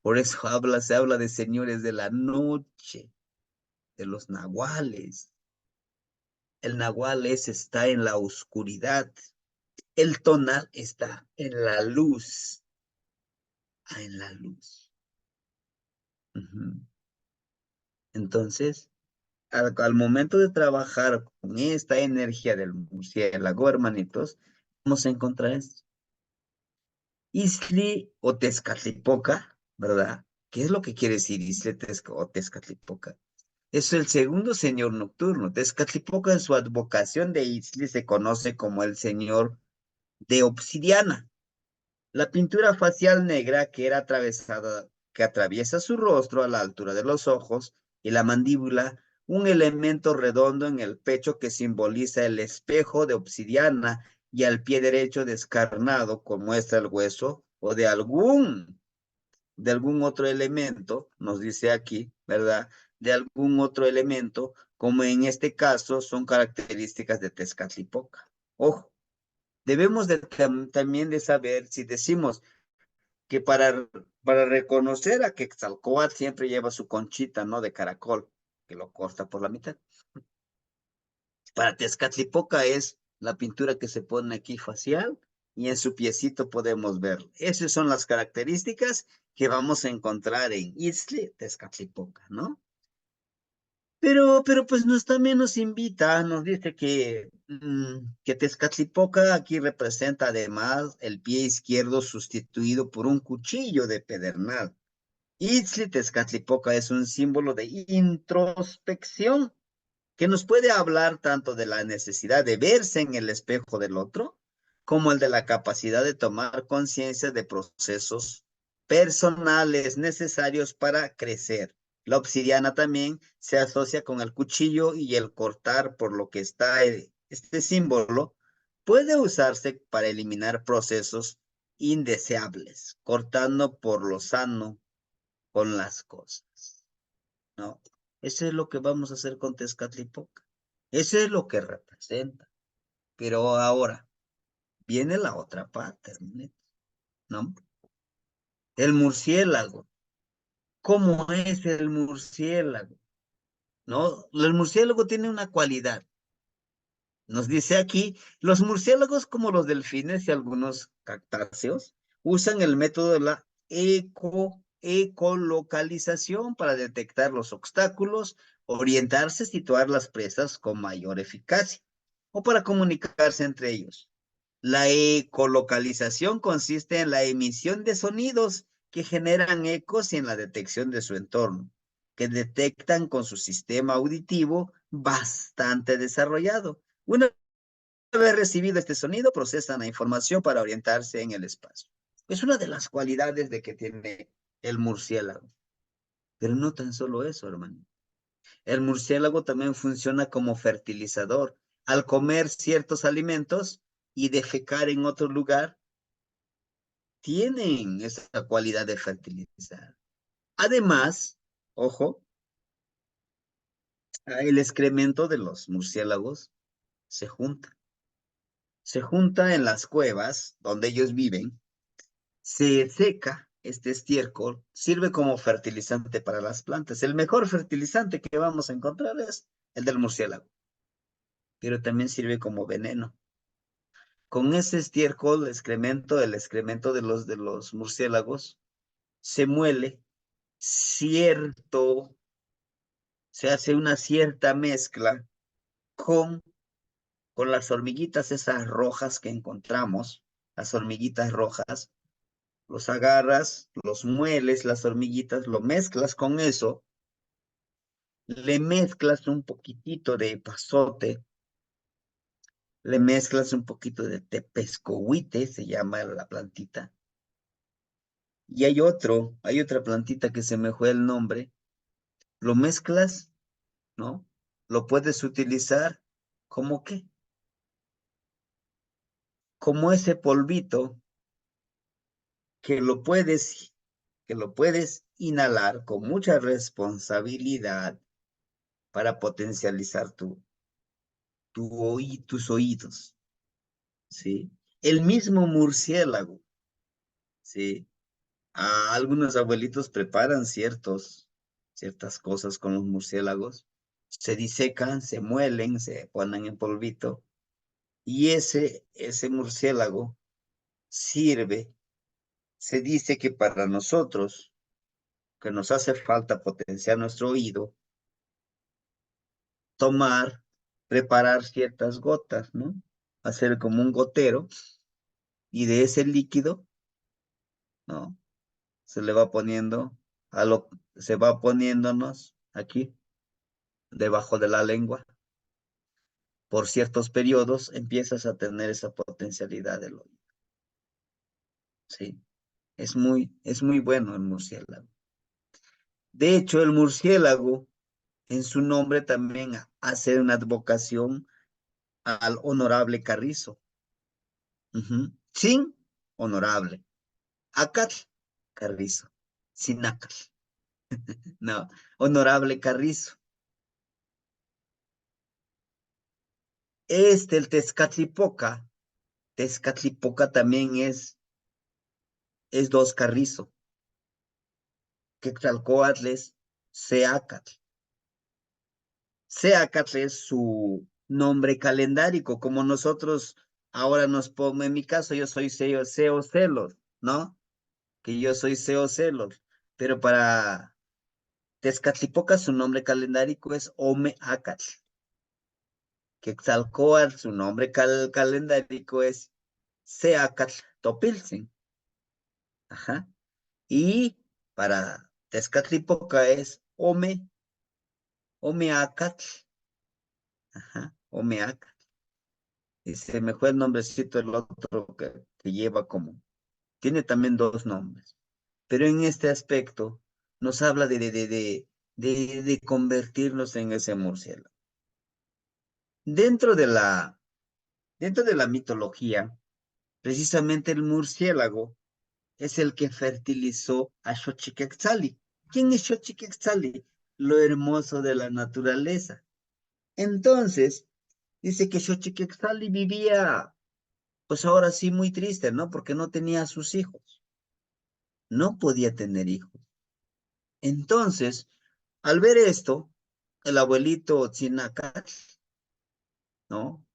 Speaker 1: Por eso se habla de señores de la noche, de los nahuales. El nahual está en la oscuridad. El tonal está en la luz. En la luz. Ujú. Entonces, al momento de trabajar con esta energía del murciélago, hermanitos, vamos a encontrar esto. Isli o Tezcatlipoca, ¿verdad? ¿Qué es lo que quiere decir Isli o Tezcatlipoca? Es el segundo señor nocturno. Tezcatlipoca en su advocación de Isli se conoce como el señor de obsidiana. La pintura facial negra que era atravesada, que atraviesa su rostro a la altura de los ojos y la mandíbula, un elemento redondo en el pecho que simboliza el espejo de obsidiana y al pie derecho descarnado con muestra el hueso o de algún otro elemento, nos dice aquí, ¿verdad? De algún otro elemento, como en este caso son características de Tezcatlipoca. Ojo, debemos también de saber si decimos que para reconocer a Quetzalcóatl siempre lleva su conchita, ¿no? De caracol, que lo corta por la mitad. Para Tezcatlipoca es la pintura que se pone aquí facial y en su piecito podemos verlo. Esas son las características que vamos a encontrar en Itzli, Tezcatlipoca, ¿no? Pero pues también nos invita, nos dice que Tezcatlipoca aquí representa además el pie izquierdo sustituido por un cuchillo de pedernal. Itzli-Tezcatlipoca es un símbolo de introspección que nos puede hablar tanto de la necesidad de verse en el espejo del otro, como el de la capacidad de tomar conciencia de procesos personales necesarios para crecer. La obsidiana también se asocia con el cuchillo y el cortar, por lo que este símbolo puede usarse para eliminar procesos indeseables, cortando por lo sano con las cosas, ¿no? Eso es lo que vamos a hacer con Tezcatlipoca. Eso es lo que representa. Pero ahora viene la otra parte, ¿no? El murciélago. ¿Cómo es el murciélago? ¿No? El murciélago tiene una cualidad. Nos dice aquí, los murciélagos como los delfines y algunos cactáceos usan el método de la ecolocalización para detectar los obstáculos, orientarse, situar las presas con mayor eficacia o para comunicarse entre ellos. La ecolocalización consiste en la emisión de sonidos que generan ecos y en la detección de su entorno, que detectan con su sistema auditivo bastante desarrollado. Una haber recibido este sonido, procesan la información para orientarse en el espacio. Es una de las cualidades de que tiene el murciélago. Pero no tan solo eso, hermano. El murciélago también funciona como fertilizador. Al comer ciertos alimentos y defecar en otro lugar, tienen esa cualidad de fertilizar. Además, ojo, el excremento de los murciélagos se junta. Se junta en las cuevas donde ellos viven, se seca este estiércol, sirve como fertilizante para las plantas. El mejor fertilizante que vamos a encontrar es el del murciélago, pero también sirve como veneno. Con ese estiércol, el excremento de los murciélagos, se muele cierto, se hace una cierta mezcla con, con las hormiguitas esas rojas que encontramos, las hormiguitas rojas, los agarras, los mueles, las hormiguitas, lo mezclas con eso, le mezclas un poquitito de pasote, le mezclas un poquito de tepescohuite, se llama la plantita, y hay otra plantita que se me fue el nombre, lo mezclas, ¿no? Lo puedes utilizar como qué, como ese polvito que lo puedes, que lo puedes inhalar con mucha responsabilidad para potencializar tus oídos, ¿sí? El mismo murciélago, ¿sí? Algunos abuelitos preparan ciertas cosas con los murciélagos, se disecan, se muelen, se ponen en polvito, y ese murciélago sirve, se dice que para nosotros, que nos hace falta potenciar nuestro oído, tomar, preparar ciertas gotas, ¿no? Hacer como un gotero, y de ese líquido, ¿no? Se le va poniendo se va poniéndonos aquí, debajo de la lengua. Por ciertos periodos empiezas a tener esa potencialidad del oído, ¿sí? Es muy bueno el murciélago. De hecho, el murciélago, en su nombre también hace una advocación al honorable Carrizo. Sin honorable. Acatl, Carrizo. Sin acatl. No, honorable Carrizo. El Tezcatlipoca. Tezcatlipoca también es dos Carrizo. Quetzalcóatl es Seacatl. Seacatl es su nombre calendárico, como nosotros ahora nos ponemos, en mi caso yo soy Seo Celos, ¿no? Que yo soy Seo Celos, pero para Tezcatlipoca su nombre calendárico es Omeacatl. Quetzalcóatl su nombre calendárico es Seacatl Topiltzin. Ajá. Y para Tezcatlipoca es Omeacatl. Ajá, Omeacatl. Y se me fue el nombrecito el otro que lleva como, tiene también dos nombres. Pero en este aspecto nos habla de convertirnos en ese murciélago. Dentro de dentro de la mitología, precisamente el murciélago es el que fertilizó a Xochiquetzali. ¿Quién es Xochiquetzali? Lo hermoso de la naturaleza. Entonces, dice que Xochiquetzali vivía, pues ahora sí, muy triste, ¿no? Porque no tenía a sus hijos. No podía tener hijos. Entonces, al ver esto, el abuelito Tzinacat, ¿no?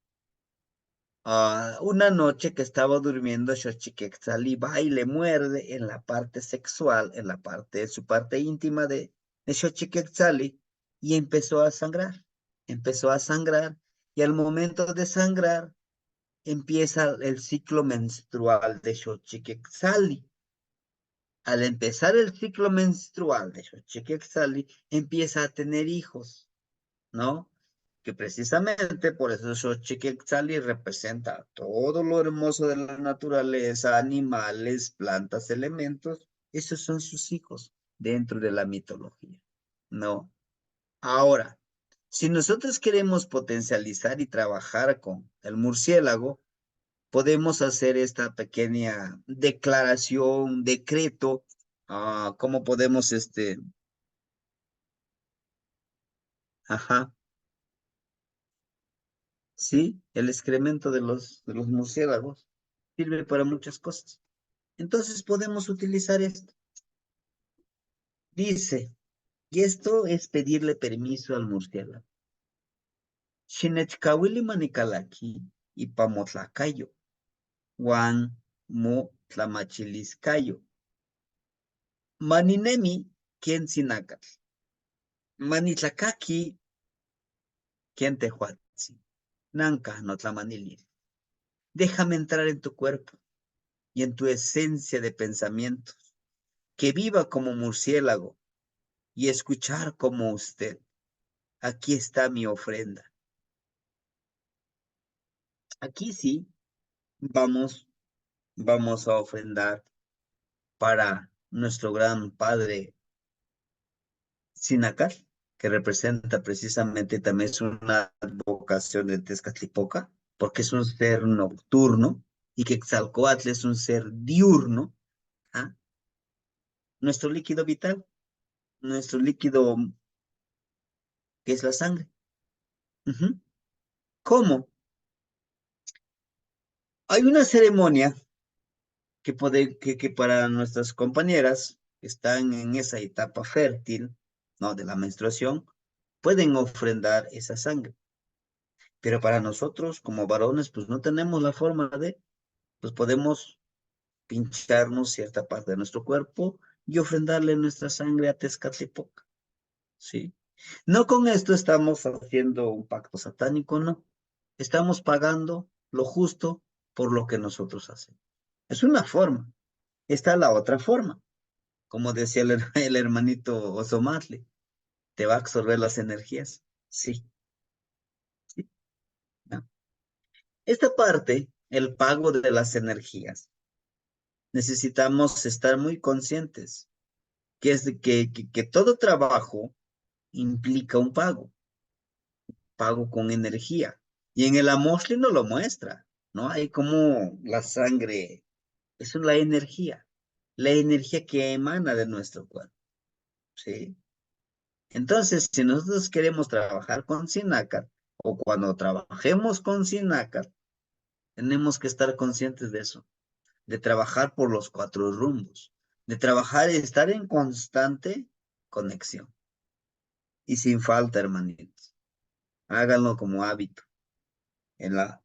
Speaker 1: Una noche que estaba durmiendo, Xochiquetzali va y le muerde en la parte sexual, en la parte, de su parte íntima de Xochiquetzali, y empezó a sangrar. Empezó a sangrar, y al momento de sangrar, empieza el ciclo menstrual de Xochiquetzali. Al empezar el ciclo menstrual de Xochiquetzali, empieza a tener hijos, ¿no? que precisamente por eso Xochiquetzali representa todo lo hermoso de la naturaleza, animales, plantas, elementos. Esos son sus hijos dentro de la mitología, ¿no? Ahora, si nosotros queremos potencializar y trabajar con el murciélago, podemos hacer esta pequeña declaración, decreto, cómo podemos, ajá, sí, el excremento de los murciélagos sirve para muchas cosas. Entonces podemos utilizar esto. Dice, y esto es pedirle permiso al murciélago. Xinechkawili manikalaki y pamotlacayo, Juan mo tlamachiliscayo. Maninemi quien sinacas. Manitlacaki quien tehuatzi. Nanca no tlamanilis. Déjame entrar en tu cuerpo y en tu esencia de pensamientos, que viva como murciélago y escuchar como usted. Aquí está mi ofrenda. Aquí sí vamos a ofrendar para nuestro gran padre Sinacar, que representa precisamente también es una vocación de Tezcatlipoca, porque es un ser nocturno y que Quetzalcóatl es un ser diurno. ¿Ah? Nuestro líquido vital, nuestro líquido que es la sangre. Ujú. ¿Cómo? Hay una ceremonia que para nuestras compañeras que están en esa etapa fértil, ¿no? De la menstruación, pueden ofrendar esa sangre. Pero para nosotros, como varones, pues no tenemos la forma pues podemos pincharnos cierta parte de nuestro cuerpo y ofrendarle nuestra sangre a Tezcatlipoca, ¿sí? No con esto estamos haciendo un pacto satánico, no. Estamos pagando lo justo por lo que nosotros hacemos. Es una forma. Está la otra forma. Como decía el hermanito Osomatli, te va a absorber las energías. Sí, sí, ¿no? Esta parte, el pago de las energías, necesitamos estar muy conscientes que es que todo trabajo implica un pago con energía. Y en el Amosli no lo muestra, ¿no? Hay como la sangre, es la energía que emana de nuestro cuerpo, ¿sí? Entonces, si nosotros queremos trabajar con Sinacar, o cuando trabajemos con Sinacar, tenemos que estar conscientes de eso, de trabajar por los cuatro rumbos, de trabajar y estar en constante conexión. Y sin falta, hermanitos, háganlo como hábito. En la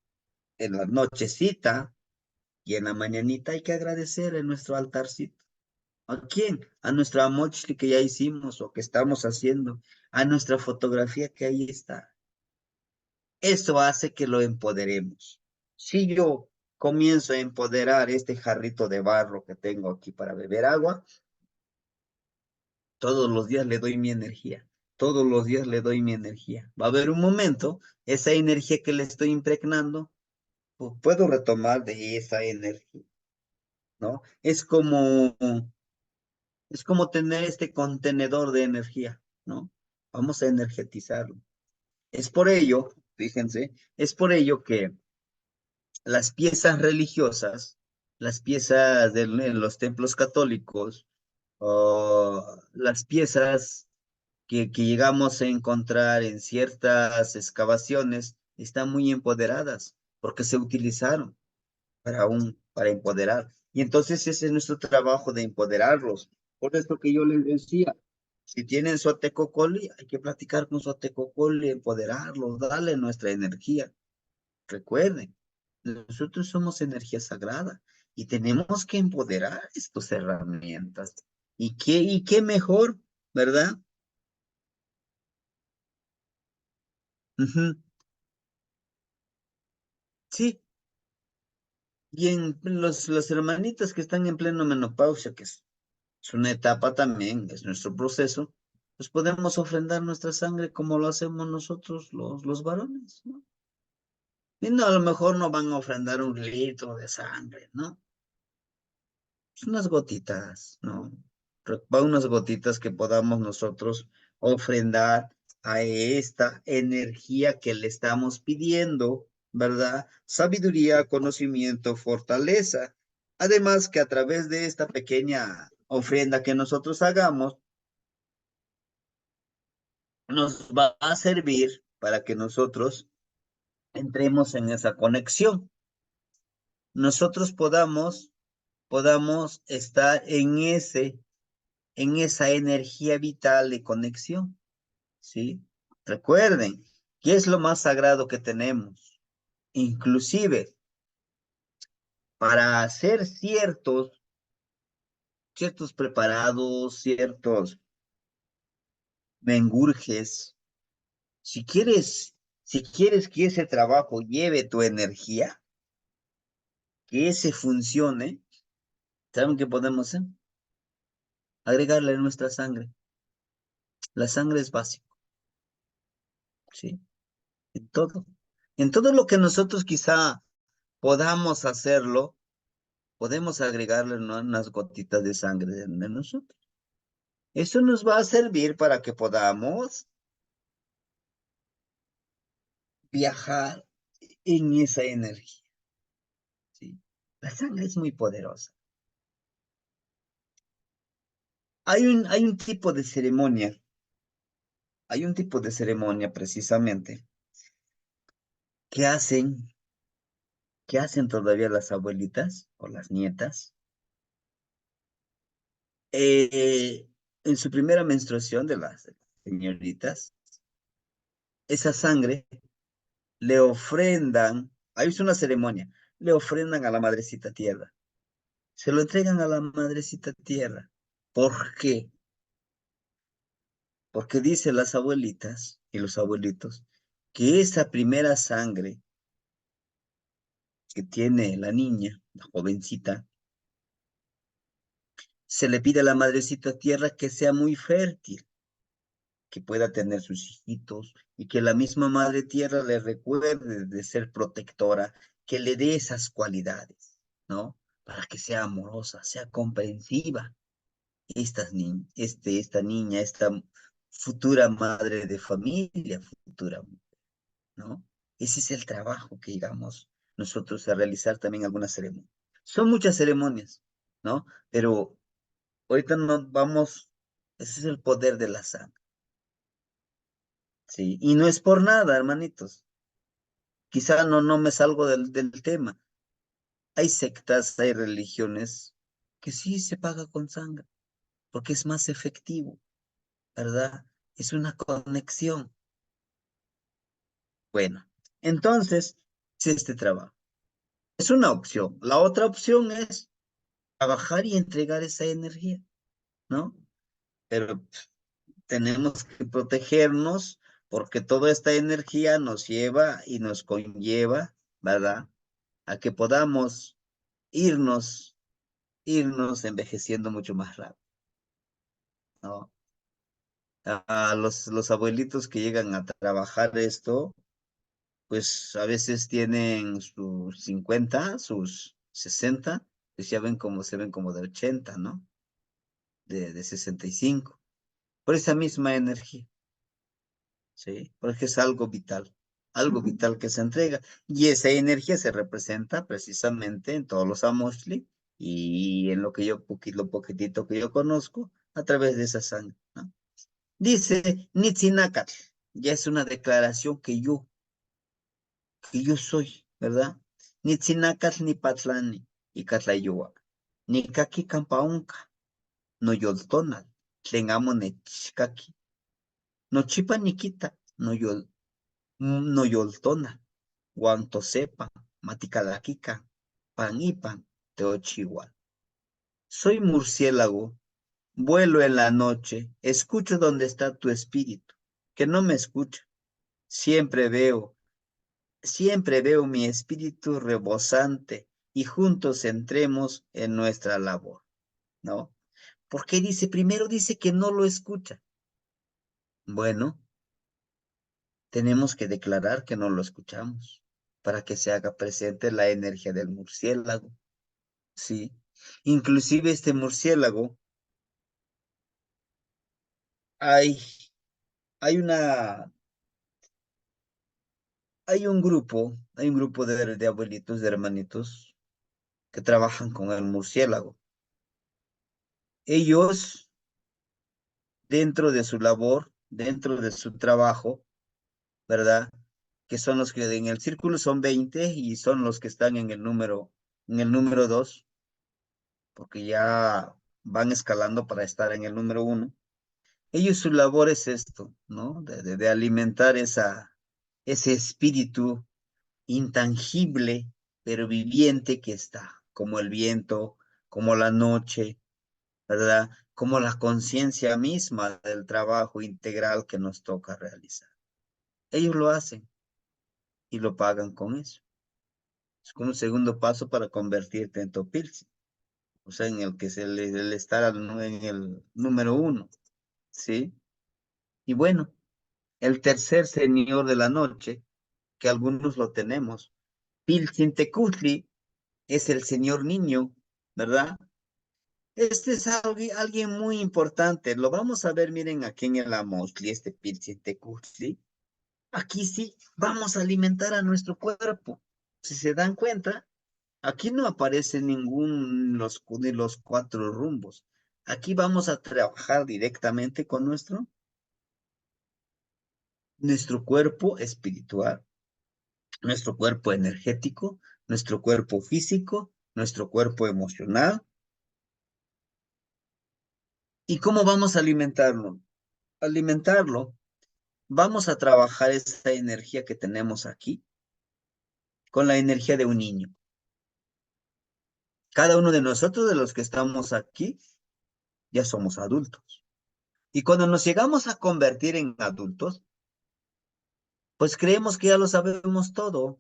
Speaker 1: nochecita y en la mañanita hay que agradecer en nuestro altarcito. ¿A quién? A nuestra mochli que ya hicimos o que estamos haciendo, a nuestra fotografía que ahí está. Eso hace que lo empoderemos. Si yo comienzo a empoderar este jarrito de barro que tengo aquí para beber agua, todos los días le doy mi energía. Todos los días le doy mi energía. Va a haber un momento, esa energía que le estoy impregnando, pues puedo retomar de esa energía, ¿no? Es como tener este contenedor de energía, ¿no? Vamos a energetizarlo. Es por ello, fíjense, es por ello que las piezas religiosas, las piezas en los templos católicos, o las piezas que llegamos a encontrar en ciertas excavaciones, están muy empoderadas porque se utilizaron para empoderar. Y entonces ese es nuestro trabajo de empoderarlos. Por esto que yo les decía, si tienen su Atecocoli, hay que platicar con su Atecocoli, empoderarlos, darle nuestra energía. Recuerden, nosotros somos energía sagrada y tenemos que empoderar estas herramientas. ¿Y qué mejor, verdad? Ujú. Sí, y en las hermanitas que están en pleno menopausia, que es una etapa también, es nuestro proceso, pues podemos ofrendar nuestra sangre como lo hacemos nosotros los varones, ¿no? Y no, a lo mejor no van a ofrendar un litro de sangre, ¿no? Pues unas gotitas, ¿no? Va unas gotitas que podamos nosotros ofrendar a esta energía que le estamos pidiendo, ¿verdad? Sabiduría, conocimiento, fortaleza. Además que a través de esta pequeña ofrenda que nosotros hagamos, nos va a servir para que nosotros entremos en esa conexión. Nosotros podamos estar en esa energía vital de conexión, ¿sí? Recuerden, ¿qué es lo más sagrado que tenemos? Inclusive, para hacer ciertos preparados, ciertos mengurjes, si quieres que ese trabajo lleve tu energía, que ese funcione, ¿saben qué podemos hacer? Agregarle nuestra sangre. La sangre es básico, ¿sí? En todo. En todo lo que nosotros quizá podamos hacerlo, podemos agregarle, ¿no?, unas gotitas de sangre de nosotros. Eso nos va a servir para que podamos viajar en esa energía, ¿sí? La sangre es muy poderosa. Hay un tipo de ceremonia, hay un tipo de ceremonia precisamente que hacen todavía las abuelitas o las nietas, eh, en su primera menstruación de las señoritas, esa sangre le ofrendan, ahí es una ceremonia, le ofrendan a la madrecita tierra, se lo entregan a la madrecita tierra. ¿Por qué? Porque dicen las abuelitas y los abuelitos que esa primera sangre que tiene la niña, la jovencita, se le pide a la madrecita tierra que sea muy fértil, que pueda tener sus hijitos y que la misma madre tierra le recuerde de ser protectora, que le dé esas cualidades, ¿no? Para que sea amorosa, sea comprensiva. Esta niña, esta futura madre de familia, futura, ¿no? Ese es el trabajo que digamos nosotros a realizar también algunas ceremonias. Son muchas ceremonias, ¿no? Pero ahorita nos vamos, ese es el poder de la sangre. Sí, y no es por nada, hermanitos. Quizá no me salgo del tema. Hay sectas, hay religiones que sí se paga con sangre, porque es más efectivo, ¿verdad? Es una conexión. Bueno, entonces, es este trabajo. Es una opción. La otra opción es trabajar y entregar esa energía, ¿no? Pero tenemos que protegernos porque toda esta energía nos lleva y nos conlleva, ¿verdad? A que podamos irnos, irnos envejeciendo mucho más rápido, ¿no? A los abuelitos que llegan a trabajar esto, pues a veces tienen sus 50, sus 60, pues ya se ven como de 80, ¿no? De 65, por esa misma energía, ¿sí? Porque es algo vital que se entrega. Y esa energía se representa precisamente en todos los amoshli y en lo que lo poquitito que yo conozco, a través de esa sangre, ¿no? Dice Nitzinacatl, ya es una declaración que yo soy, ¿verdad? Nitzinacatl ni patlani y catlayua, ni kaki campaunca, no yoltonal, tlengamo nechkaki, no chipa nikita, no yoltona, guanto sepa, maticalaquica, pan y pan, teochihual. Soy murciélago, vuelo en la noche, escucho donde está tu espíritu, que no me escucha. Siempre veo, siempre veo mi espíritu rebosante y juntos entremos en nuestra labor, ¿no? Porque dice, primero dice que no lo escucha, Bueno, tenemos que declarar que no lo escuchamos para que se haga presente la energía del murciélago. Sí. Inclusive este murciélago, hay, hay una, hay un grupo de abuelitos, de hermanitos que trabajan con el murciélago. Ellos, dentro de su labor, dentro de su trabajo, ¿verdad? Que son los que en el círculo son 20 y son los que están en el número 2, porque ya van escalando para estar en el número 1. Ellos su labor es esto, ¿no? De alimentar ese espíritu intangible, pero viviente que está, como el viento, como la noche, ¿verdad? Como la conciencia misma del trabajo integral que nos toca realizar. Ellos lo hacen y lo pagan con eso. Es como un segundo paso para convertirte en Topilsi, o sea, en el que el estar en el número 1, ¿sí? Y bueno, el tercer señor de la noche, que algunos lo tenemos, Pilsintecutli, es el señor niño, ¿verdad? Este es alguien muy importante. Lo vamos a ver, miren, aquí en el Amosli, este Pilsintecutli. Aquí sí vamos a alimentar a nuestro cuerpo. Si se dan cuenta, aquí no aparece ningún de los cuatro rumbos. Aquí vamos a trabajar directamente con nuestro cuerpo espiritual, nuestro cuerpo energético, nuestro cuerpo físico, nuestro cuerpo emocional. ¿Y cómo vamos a alimentarlo? Alimentarlo, vamos a trabajar esa energía que tenemos aquí con la energía de un niño. Cada uno de nosotros, de los que estamos aquí, ya somos adultos. Y cuando nos llegamos a convertir en adultos, pues creemos que ya lo sabemos todo.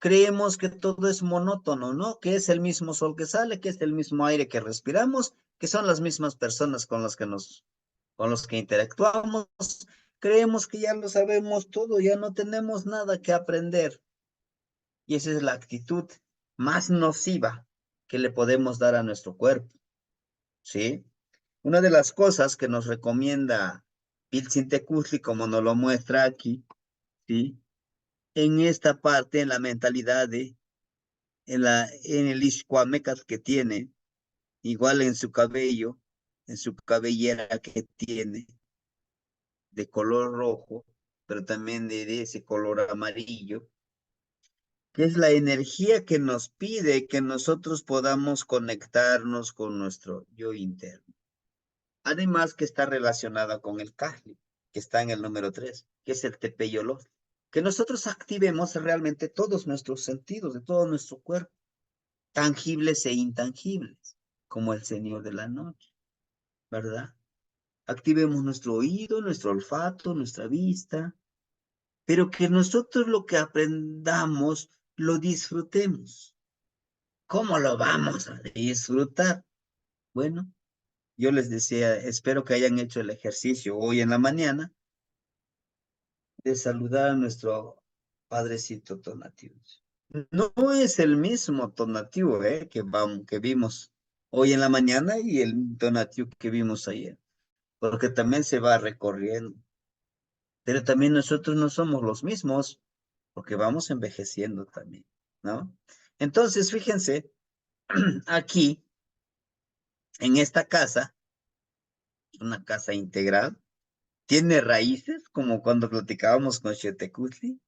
Speaker 1: Creemos que todo es monótono, ¿no? Que es el mismo sol que sale, que es el mismo aire que respiramos, que son las mismas personas con los que interactuamos. Creemos que ya lo sabemos todo, ya no tenemos nada que aprender. Y esa es la actitud más nociva que le podemos dar a nuestro cuerpo, ¿sí? Una de las cosas que nos recomienda Pilsintecutli, como nos lo muestra aquí, ¿sí? En esta parte, en la mentalidad en el Ixcuamecat que tiene, igual en su cabello, en su cabellera que tiene, de color rojo, pero también de ese color amarillo, que es la energía que nos pide que nosotros podamos conectarnos con nuestro yo interno. Además que está relacionada con el Kali, que está en el número 3, que es el Tepeyolot. Que nosotros activemos realmente todos nuestros sentidos de todo nuestro cuerpo, tangibles e intangibles, como el Señor de la noche, ¿verdad? Activemos nuestro oído, nuestro olfato, nuestra vista, pero que nosotros lo que aprendamos lo disfrutemos. ¿Cómo lo vamos a disfrutar? Bueno, yo les decía, espero que hayan hecho el ejercicio hoy en la mañana de saludar a nuestro Padrecito Tonatiuh. No es el mismo Tonatiuh, que vimos hoy en la mañana y el Tonatiuh que vimos ayer, porque también se va recorriendo. Pero también nosotros no somos los mismos, porque vamos envejeciendo también, ¿no? Entonces, fíjense, aquí, en esta casa, una casa integral, tiene raíces, como cuando platicábamos con Xetecutli,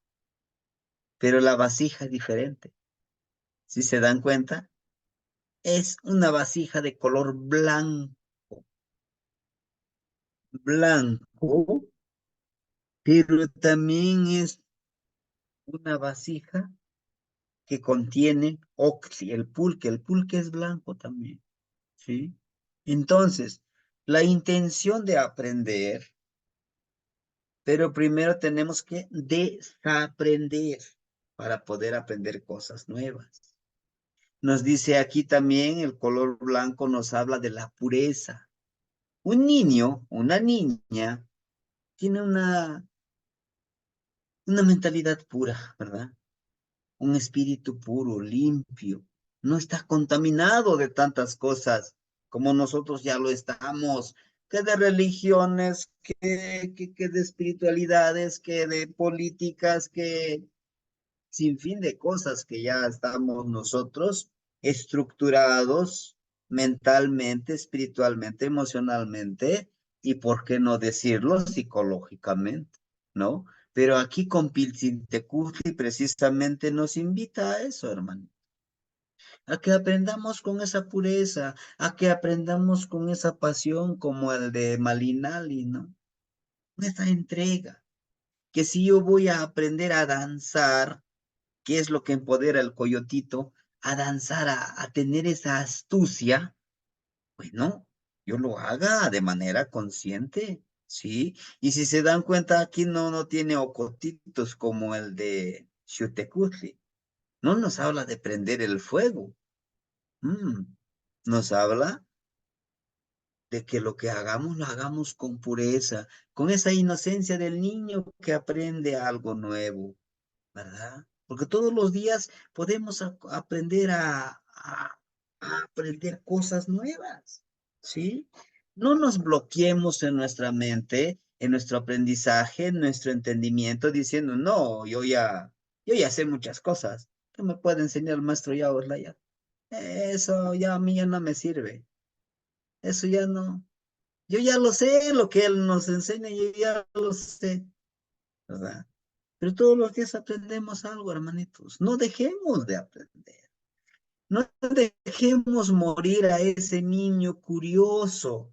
Speaker 1: pero la vasija es diferente. Si se dan cuenta, es una vasija de color blanco, blanco, pero también es una vasija que contiene oxi, el pulque es blanco también, ¿sí? Entonces, la intención de aprender, pero primero tenemos que desaprender para poder aprender cosas nuevas. Nos dice aquí también el color blanco nos habla de la pureza. Un niño, una niña, tiene una mentalidad pura, ¿verdad? Un espíritu puro, limpio, no está contaminado de tantas cosas como nosotros ya lo estamos, que de religiones, que de espiritualidades, que de políticas, que sin fin de cosas que ya estamos nosotros estructurados mentalmente, espiritualmente, emocionalmente y, ¿por qué no decirlo, psicológicamente? ¿No? Pero aquí con Pilsintecutli precisamente nos invita a eso, hermano, a que aprendamos con esa pureza, a que aprendamos con esa pasión como el de Malinali, ¿no? Esa entrega, que si yo voy a aprender a danzar, ¿qué es lo que empodera al coyotito a danzar, a tener esa astucia? Bueno, yo lo haga de manera consciente, ¿sí? Y si se dan cuenta, aquí no tiene ocotitos como el de Xiuhtecutli. No nos habla de prender el fuego. mm, Nos habla de que lo que hagamos lo hagamos con pureza, con esa inocencia del niño que aprende algo nuevo, ¿verdad? Porque todos los días podemos aprender a aprender cosas nuevas, ¿sí? No nos bloqueemos en nuestra mente, en nuestro aprendizaje, en nuestro entendimiento, diciendo, no, yo ya sé muchas cosas. ¿Qué me puede enseñar el maestro Yaosla ya? Eso ya a mí ya no me sirve. Eso ya no. Yo ya lo sé, lo que él nos enseña, yo ya lo sé, ¿verdad? Pero todos los días aprendemos algo, hermanitos. No dejemos de aprender. No dejemos morir a ese niño curioso,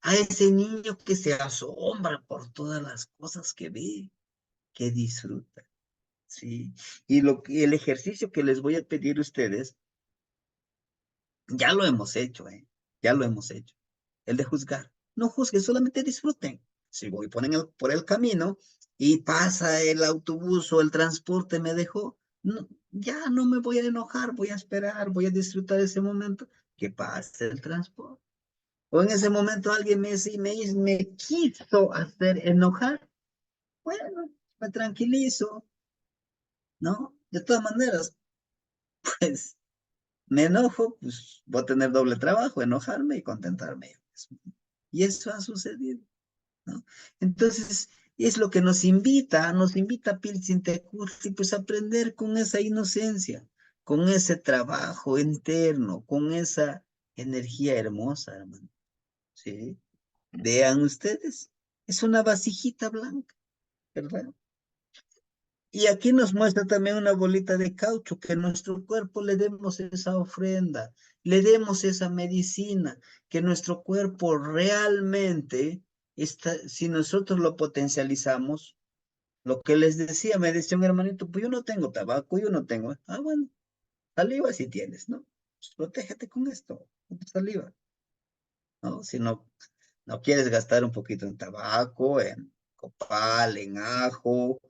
Speaker 1: a ese niño que se asombra por todas las cosas que ve, que disfruta. ¿Sí? Y el ejercicio que les voy a pedir a ustedes, ya lo hemos hecho, ¿eh? Ya lo hemos hecho. El de juzgar. No juzguen, solamente disfruten. Si voy por el camino y pasa el autobús o el transporte me dejó, no, ya no me voy a enojar, voy a esperar, voy a disfrutar ese momento que pase el transporte. O en ese momento alguien me quiso hacer enojar. Bueno, me tranquilizo, ¿no? De todas maneras, pues me enojo, pues voy a tener doble trabajo, enojarme y contentarme yo mismo. Y eso ha sucedido, ¿no? Entonces, es lo que nos invita Pilsintecutli, pues a aprender con esa inocencia, con ese trabajo interno, con esa energía hermosa, hermano, ¿sí? Vean ustedes, es una vasijita blanca, ¿verdad? Y aquí nos muestra también una bolita de caucho, que nuestro cuerpo le demos esa ofrenda, le demos esa medicina, que nuestro cuerpo realmente está, si nosotros lo potencializamos, lo que les decía, me decía un hermanito, pues yo no tengo tabaco, yo no tengo, bueno, saliva si tienes, ¿no? Pues protégete con esto, con tu saliva, ¿no? Si no quieres gastar un poquito en tabaco, en copal, en ajo,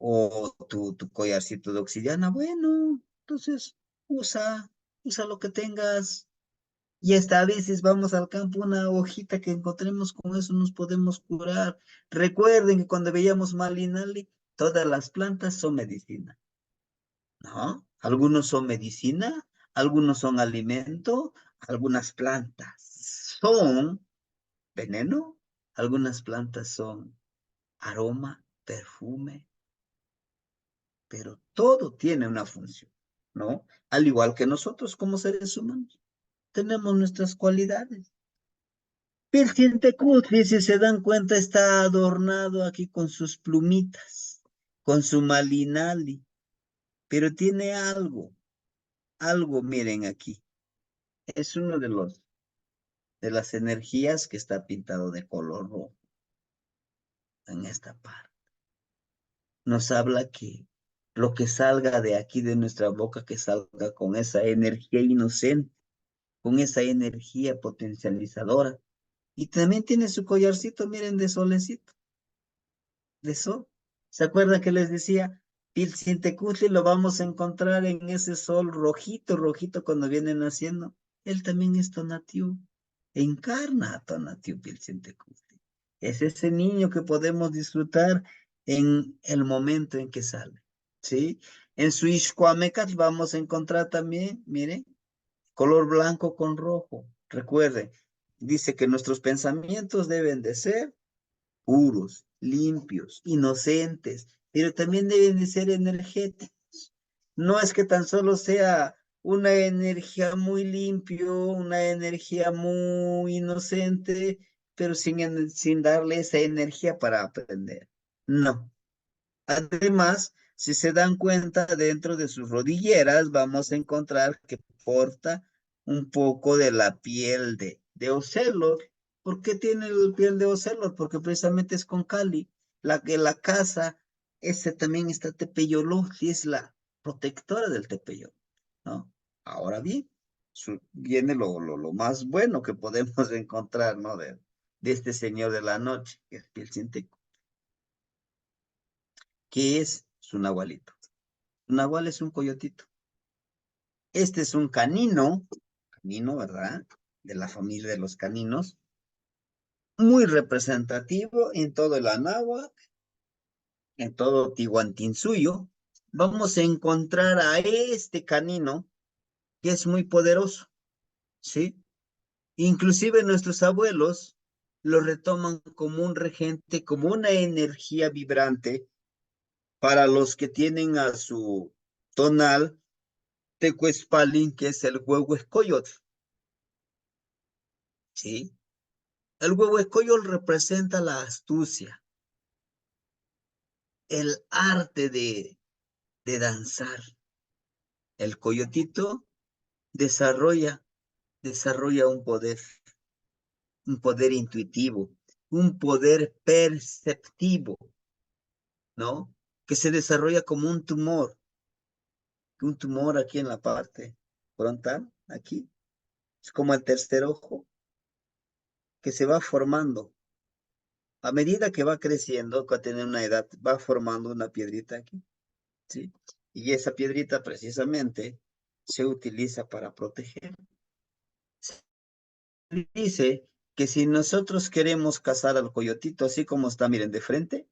Speaker 1: o tu collarcito de obsidiana, bueno, entonces usa lo que tengas. Y hasta a veces vamos al campo, una hojita que encontremos, con eso nos podemos curar. Recuerden que cuando veíamos Malinali, todas las plantas son medicina, ¿no? Algunos son medicina, algunos son alimento, algunas plantas son veneno, algunas plantas son aroma, perfume, pero todo tiene una función, ¿no? Al igual que nosotros como seres humanos, tenemos nuestras cualidades. Piltintecutli, si se dan cuenta, está adornado aquí con sus plumitas, con su malinali, pero tiene algo, miren aquí. Es uno de las energías que está pintado de color rojo en esta parte. Nos habla que lo que salga de aquí de nuestra boca, que salga con esa energía inocente, con esa energía potencializadora. Y también tiene su collarcito, miren, de solecito, de sol. ¿Se acuerdan que les decía? Pilsintecutli lo vamos a encontrar en ese sol rojito, rojito cuando viene naciendo. Él también es Tonatiuh. Encarna a Tonatiuh Pilsintecutli. Es ese niño que podemos disfrutar en el momento en que sale, ¿sí? En su Ixcuamecat vamos a encontrar también, mire, color blanco con rojo. Recuerde, dice que nuestros pensamientos deben de ser puros, limpios, inocentes, pero también deben de ser energéticos. No es que tan solo sea una energía muy limpio, una energía muy inocente, pero sin darle esa energía para aprender. No. Además, si se dan cuenta, dentro de sus rodilleras vamos a encontrar que porta un poco de la piel de Ocelot. ¿Por qué tiene la piel de Ocelot? Porque precisamente es con Cali. La que la casa, ese también está Tepeyoló, y es la protectora del Tepeyoló, ¿no? Ahora bien, viene lo más bueno que podemos encontrar, ¿no? De este señor de la noche, que es Pilsinteco, que es su nahualito. Nahual es un coyotito. Este es un canino, ¿verdad? De la familia de los caninos, muy representativo en todo el Anáhuac, en todo Tihuantinsuyo. Vamos a encontrar a este canino que es muy poderoso, ¿sí? Inclusive nuestros abuelos lo retoman como un regente, como una energía vibrante para los que tienen a su tonal Tecuespalin, que es el Huehuescoyotl, ¿sí? El huehuecoyol representa la astucia, el arte de danzar. El coyotito desarrolla, desarrolla un poder intuitivo, un poder perceptivo, ¿no? Que se desarrolla como un tumor aquí en la parte frontal, aquí. Es como el tercer ojo que se va formando. A medida que va creciendo, va a tener una edad, va formando una piedrita aquí. ¿Sí? Y esa piedrita precisamente se utiliza para proteger. Dice que si nosotros queremos cazar al coyotito así como está, miren, de frente,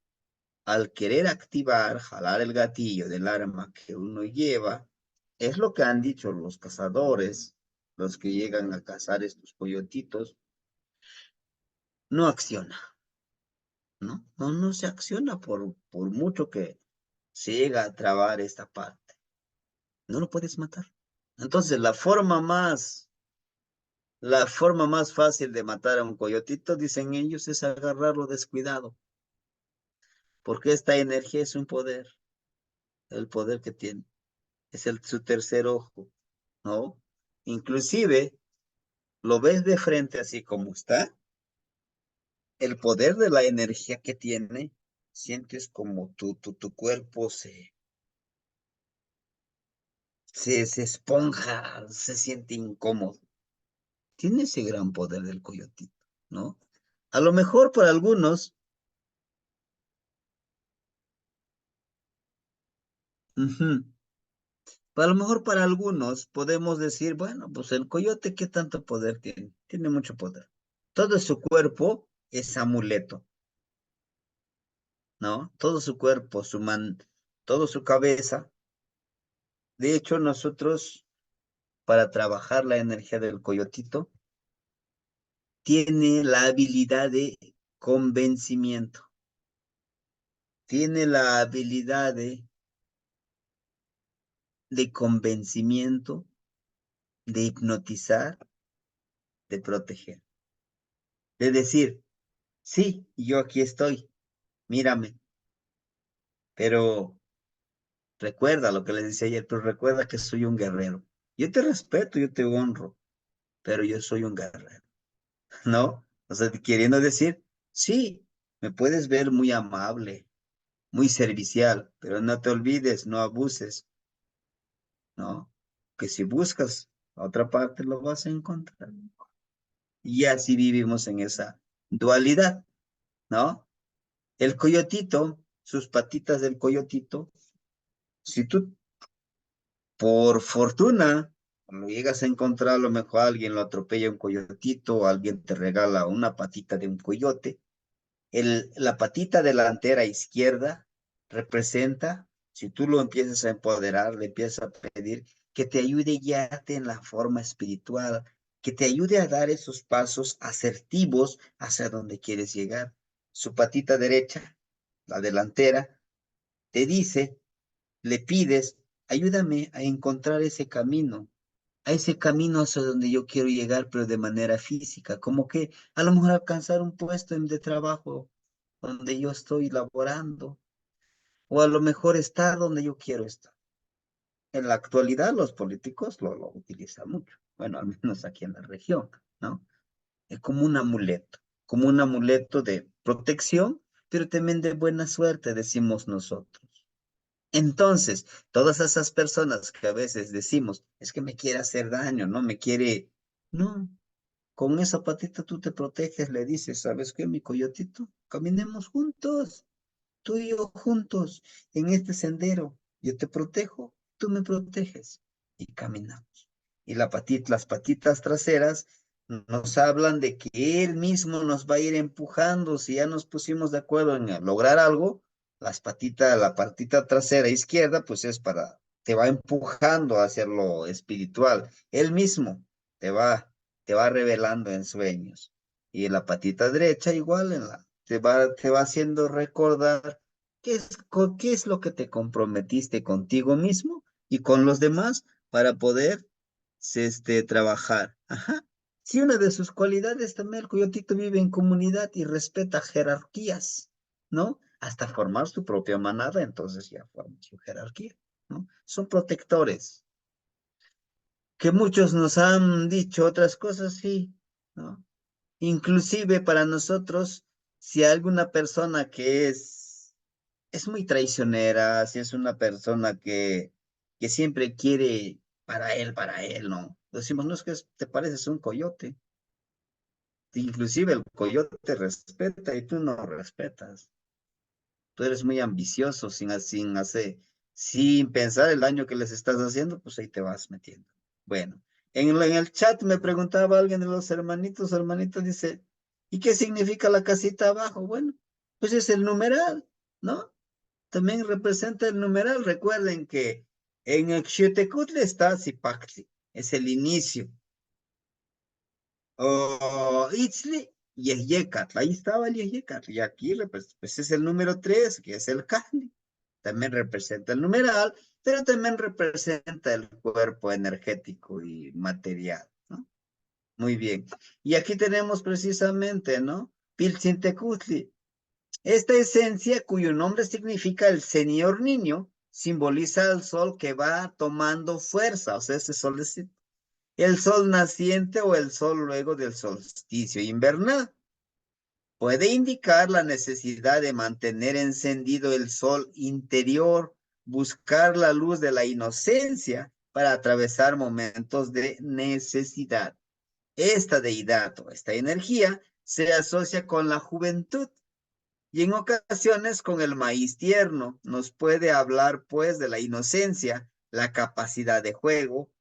Speaker 1: al querer activar, jalar el gatillo del arma que uno lleva, es lo que han dicho los cazadores, los que llegan a cazar estos coyotitos, no acciona, ¿no? No se acciona por mucho que se llega a trabar esta parte. No lo puedes matar. Entonces, la forma más fácil de matar a un coyotito, dicen ellos, es agarrarlo descuidado, porque esta energía es un poder, el poder que tiene, es su tercer ojo, ¿no? Inclusive, lo ves de frente así como está, el poder de la energía que tiene, sientes como tu cuerpo se esponja, se siente incómodo. Tiene ese gran poder del coyotito, ¿no? A lo mejor para algunos, ujú, a lo mejor para algunos podemos decir, bueno, pues el coyote, ¿qué tanto poder tiene? Tiene mucho poder. Todo su cuerpo es amuleto, ¿no? Todo su cuerpo, todo su cabeza. De hecho, nosotros, para trabajar la energía del coyotito, tiene la habilidad de convencimiento, tiene la habilidad de convencimiento, de hipnotizar, de proteger, de decir, sí, yo aquí estoy, mírame, pero recuerda lo que les decía ayer, pero recuerda que soy un guerrero. Yo te respeto, yo te honro, pero yo soy un guerrero, ¿no? O sea, queriendo decir, sí, me puedes ver muy amable, muy servicial, pero no te olvides, no abuses, ¿no? Que si buscas a otra parte lo vas a encontrar. Y así vivimos en esa dualidad, ¿no? El coyotito, sus patitas del coyotito, si tú por fortuna, cuando llegas a encontrar, a lo mejor alguien lo atropella un coyotito, o alguien te regala una patita de un coyote, La patita delantera izquierda representa, si tú lo empiezas a empoderar, le empiezas a pedir que te ayude a guiarte en la forma espiritual, que te ayude a dar esos pasos asertivos hacia donde quieres llegar. Su patita derecha, la delantera, te dice, le pides, ayúdame a encontrar ese camino, a ese camino hacia donde yo quiero llegar, pero de manera física, como que a lo mejor alcanzar un puesto de trabajo donde yo estoy laborando, o a lo mejor estar donde yo quiero estar. En la actualidad los políticos lo utilizan mucho, bueno, al menos aquí en la región, ¿no? Es como un amuleto de protección, pero también de buena suerte, decimos nosotros. Entonces, todas esas personas que a veces decimos, es que me quiere hacer daño, no me quiere, no, con esa patita tú te proteges, le dices, ¿sabes qué, mi coyotito? Caminemos juntos, tú y yo juntos en este sendero. Yo te protejo, tú me proteges y caminamos. Y las patitas traseras nos hablan de que él mismo nos va a ir empujando. Si ya nos pusimos de acuerdo en lograr algo, la patita trasera izquierda, pues es para, te va empujando hacia lo espiritual. Él mismo te va, te va revelando en sueños. Y la patita derecha igual te va haciendo recordar qué es lo que te comprometiste contigo mismo y con los demás para poder trabajar. Ajá. Sí, una de sus cualidades también, el coyotito vive en comunidad y respeta jerarquías, ¿no? Hasta formar su propia manada, entonces ya forma su jerarquía, ¿no? Son protectores. Que muchos nos han dicho otras cosas, sí, ¿no? Inclusive para nosotros, si alguna persona que es muy traicionera, si es una persona que siempre quiere para él, ¿no? Decimos, no es que te pareces un coyote. Inclusive el coyote respeta y tú no respetas. Tú eres muy ambicioso sin pensar el daño que les estás haciendo, pues ahí te vas metiendo. Bueno, en el chat me preguntaba alguien de los hermanitos dice, ¿y qué significa la casita abajo? Bueno, pues es el numeral, ¿no? También representa el numeral. Recuerden que en el Xiuhtecuhtli está Zipactli, es el inicio. O Itzli y Yehyecatl, ahí estaba el Yehyecatl. Y aquí pues es el número 3 que es el Cali. También representa el numeral, pero también representa el cuerpo energético y material, ¿no? Muy bien. Y aquí tenemos precisamente, ¿no? Piltzintecutli. Esta esencia, cuyo nombre significa el señor niño, simboliza al sol que va tomando fuerza, o sea, ese sol es el sol naciente o el sol luego del solsticio invernal. Puede indicar la necesidad de mantener encendido el sol interior, buscar la luz de la inocencia para atravesar momentos de necesidad. Esta deidad o esta energía se asocia con la juventud y en ocasiones con el maíz tierno. Nos puede hablar pues de la inocencia, la capacidad de juego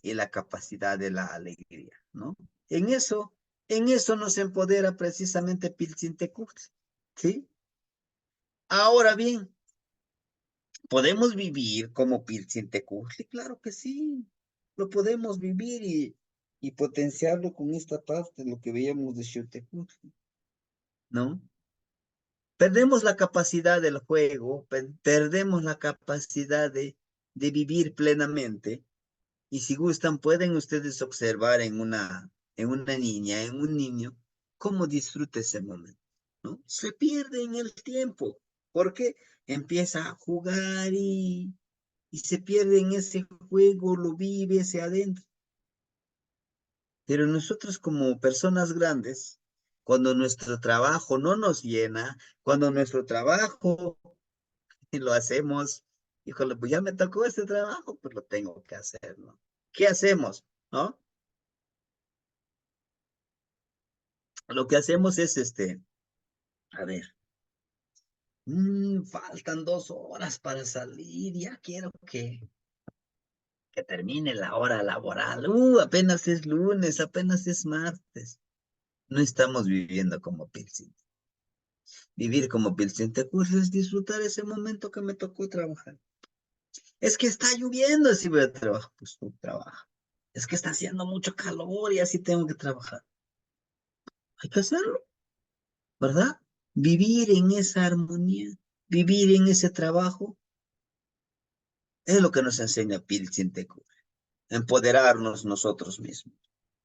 Speaker 1: y la capacidad de la alegría, ¿no? En eso, en eso nos empodera precisamente Pilsintecutli, ¿sí? Ahora bien, ¿podemos vivir como Pilsintecutli? Claro que sí, lo podemos vivir y potenciarlo con esta parte, lo que veíamos de Xiuhtecuhtli, ¿no? Perdemos la capacidad del juego, perdemos la capacidad de vivir plenamente. Y si gustan, pueden ustedes observar en una niña, en un niño, cómo disfruta ese momento, ¿no? Se pierde en el tiempo, porque empieza a jugar y se pierde en ese juego, lo vive hacia adentro. Pero nosotros como personas grandes, cuando nuestro trabajo no nos llena, cuando nuestro trabajo lo hacemos, híjole, pues ya me tocó este trabajo, pues lo tengo que hacer, ¿no? ¿Qué hacemos? ¿No? Lo que hacemos es a ver, faltan 2 horas para salir, ya quiero que termine la hora laboral. Apenas es lunes, apenas es martes. No estamos viviendo como Pilsen. Vivir como Pilsen Tecus es disfrutar ese momento que me tocó trabajar. Es que está lloviendo, si voy a trabajar, pues tú trabaja. Es que está haciendo mucho calor y así tengo que trabajar. Hay que hacerlo, ¿verdad? Vivir en esa armonía, vivir en ese trabajo, es lo que nos enseña Pilsen Tecus. Empoderarnos nosotros mismos.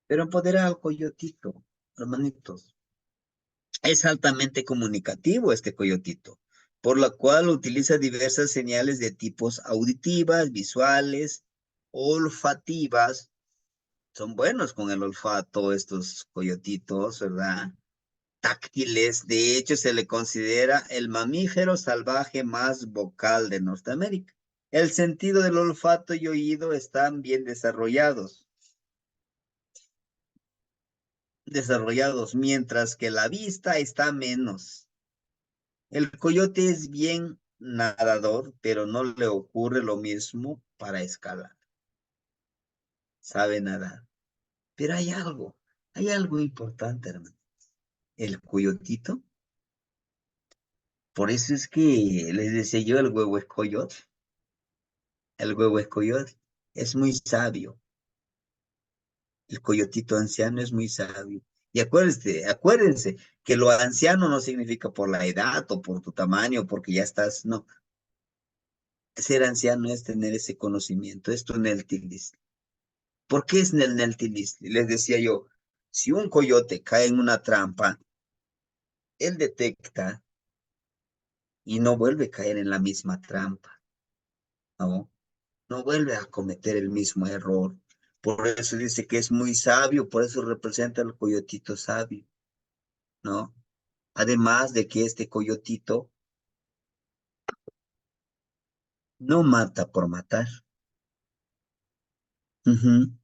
Speaker 1: Pero empoderar al coyotito, hermanitos. Es altamente comunicativo este coyotito, por lo cual utiliza diversas señales de tipos auditivas, visuales, olfativas. Son buenos con el olfato estos coyotitos, ¿verdad? Táctiles. De hecho, se le considera el mamífero salvaje más vocal de Norteamérica. El sentido del olfato y oído están bien desarrollados, mientras que la vista está menos. El coyote es bien nadador, pero no le ocurre lo mismo para escalar. Sabe nadar. Pero hay algo importante, hermano. El coyotito, por eso es que les decía yo, el huevo es coyote. El huevo es coyote. Es muy sabio. El coyotito anciano es muy sabio. Y acuérdense que lo anciano no significa por la edad o por tu tamaño, porque ya estás, no. Ser anciano es tener ese conocimiento, es tu neltilis. ¿Por qué es el neltilis? Les decía yo, si un coyote cae en una trampa, él detecta y no vuelve a caer en la misma trampa, ¿no? No vuelve a cometer el mismo error. Por eso dice que es muy sabio, por eso representa al coyotito sabio, ¿no? Además de que este coyotito no mata por matar. Ujú.